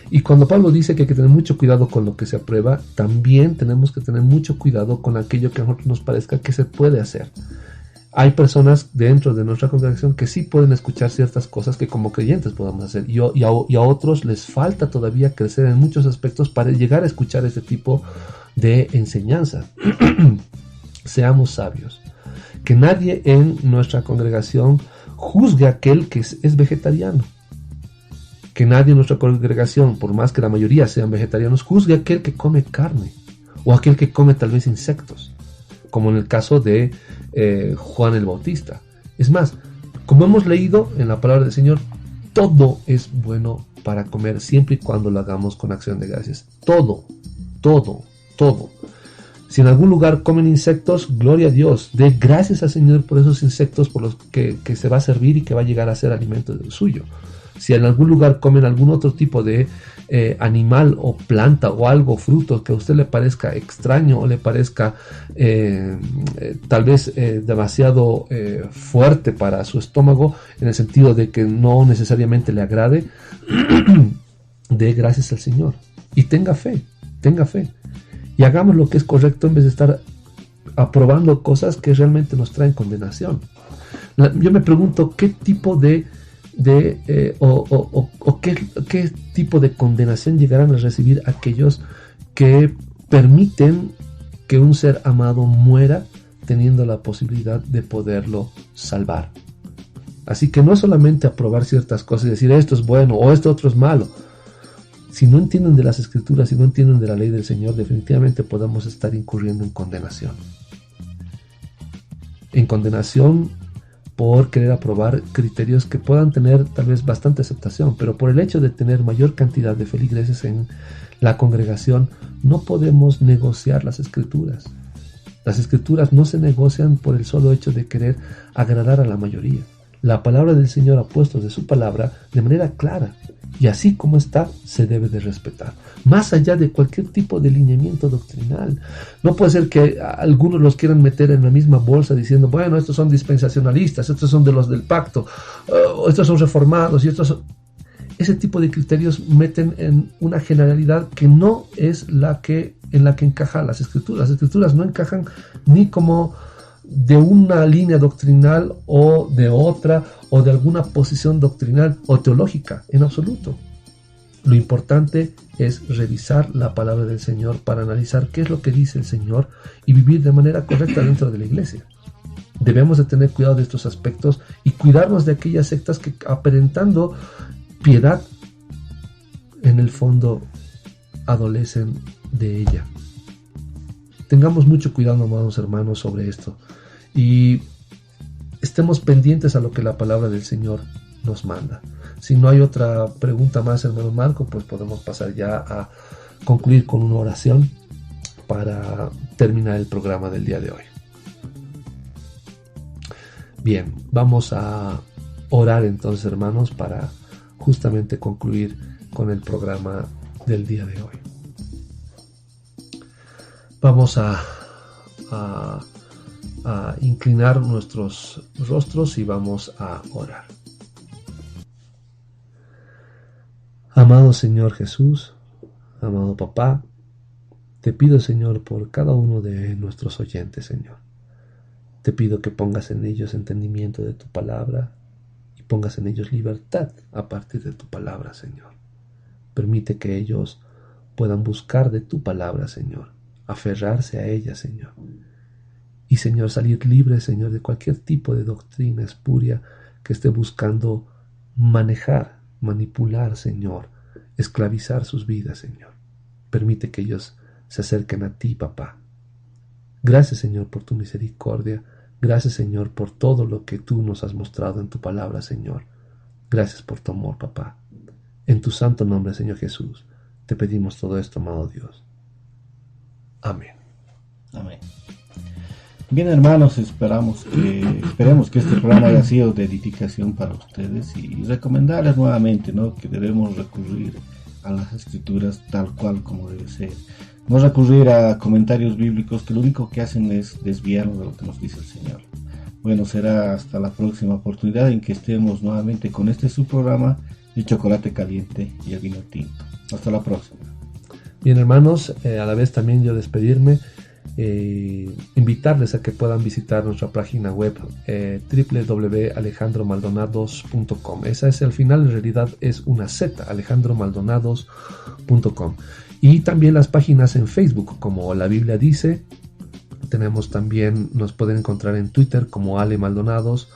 D: Y cuando Pablo dice que hay que tener mucho cuidado con lo que se aprueba, también tenemos que tener mucho cuidado con aquello que a nosotros nos parezca que se puede hacer. hay personas dentro de nuestra congregación que sí pueden escuchar ciertas cosas que como creyentes podamos hacer, y a otros les falta todavía crecer en muchos aspectos para llegar a escuchar este tipo de enseñanza. Seamos sabios. Que nadie en nuestra congregación juzgue a aquel que es vegetariano. Que nadie en nuestra congregación, por más que la mayoría sean vegetarianos, juzgue a aquel que come carne o aquel que come tal vez insectos, como en el caso de Juan el Bautista. Es más, como hemos leído en la palabra del Señor, todo es bueno para comer siempre y cuando lo hagamos con acción de gracias. Todo. Si en algún lugar comen insectos, gloria a Dios, dé gracias al Señor por esos insectos por los que se va a servir y que va a llegar a ser alimento del suyo. Si en algún lugar comen algún otro tipo de animal o planta o algo, fruto que a usted le parezca extraño o le parezca tal vez demasiado fuerte para su estómago, en el sentido de que no necesariamente le agrade, dé gracias al Señor y tenga fe. Y hagamos lo que es correcto en vez de estar aprobando cosas que realmente nos traen condenación. Yo me pregunto qué tipo qué tipo de condenación llegarán a recibir aquellos que permiten que un ser amado muera teniendo la posibilidad de poderlo salvar. Así que no es solamente aprobar ciertas cosas y decir esto es bueno o esto otro es malo. Si no entienden de las Escrituras, si no entienden de la ley del Señor, definitivamente podemos estar incurriendo en condenación. En condenación por querer aprobar criterios que puedan tener tal vez bastante aceptación, pero por el hecho de tener mayor cantidad de feligreses en la congregación, no podemos negociar las Escrituras. Las Escrituras no se negocian por el solo hecho de querer agradar a la mayoría. La palabra del Señor ha puesto de su palabra de manera clara, y así como está, se debe de respetar, más allá de cualquier tipo de lineamiento doctrinal. No puede ser que algunos los quieran meter en la misma bolsa diciendo, bueno, estos son dispensacionalistas, estos son de los del pacto, estos son reformados, y estos son... Ese tipo de criterios meten en una generalidad que no es en la que encajan las Escrituras. Las Escrituras no encajan ni como de una línea doctrinal o de otra, o de alguna posición doctrinal o teológica, en absoluto. Lo importante es revisar la palabra del Señor para analizar qué es lo que dice el Señor y vivir de manera correcta dentro de la iglesia. Debemos de tener cuidado de estos aspectos y cuidarnos de aquellas sectas que, aparentando piedad, en el fondo adolecen de ella. Tengamos mucho cuidado, amados hermanos, sobre esto. Y estemos pendientes a lo que la palabra del Señor nos manda. Si no hay otra pregunta más, hermano Marco, pues podemos pasar ya a concluir con una oración para terminar el programa del día de hoy. Bien, vamos a orar entonces, hermanos, para justamente concluir con el programa del día de hoy. Vamos a inclinar nuestros rostros y vamos a orar. Amado Señor Jesús, amado Papá, te pido, Señor, por cada uno de nuestros oyentes, Señor. Te pido que pongas en ellos entendimiento de tu palabra y pongas en ellos libertad a partir de tu palabra, Señor. Permite que ellos puedan buscar de tu palabra, Señor, aferrarse a ella, Señor. Y, Señor, salir libre, Señor, de cualquier tipo de doctrina espuria que esté buscando manejar, manipular, Señor, esclavizar sus vidas, Señor. Permite que ellos se acerquen a ti, Papá. Gracias, Señor, por tu misericordia. Gracias, Señor, por todo lo que tú nos has mostrado en tu palabra, Señor. Gracias por tu amor, Papá. En tu santo nombre, Señor Jesús, te pedimos todo esto, amado Dios. Amén.
C: Amén. Bien, hermanos, esperemos que este programa haya sido de edificación para ustedes y recomendarles nuevamente, ¿no?, que debemos recurrir a las Escrituras tal cual como debe ser. No recurrir a comentarios bíblicos que lo único que hacen es desviarnos de lo que nos dice el Señor. Bueno, será hasta la próxima oportunidad en que estemos nuevamente con este su programa, el chocolate caliente y el vino tinto. Hasta la próxima.
D: Bien, hermanos, a la vez también yo despedirme invitarles a que puedan visitar nuestra página web www.alejandromaldonados.com. Esa es al final, en realidad es una Z, alejandromaldonados.com. Y también las páginas en Facebook como La Biblia Dice. Tenemos también, nos pueden encontrar en Twitter como Ale Maldonados,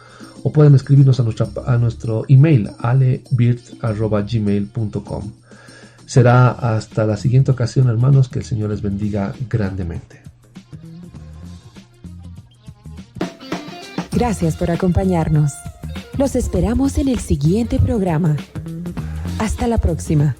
D: o pueden escribirnos a nuestro email alebirt@gmail.com. Será hasta la siguiente ocasión, hermanos, que el Señor les bendiga grandemente.
A: Gracias por acompañarnos. Los esperamos en el siguiente programa. Hasta la próxima.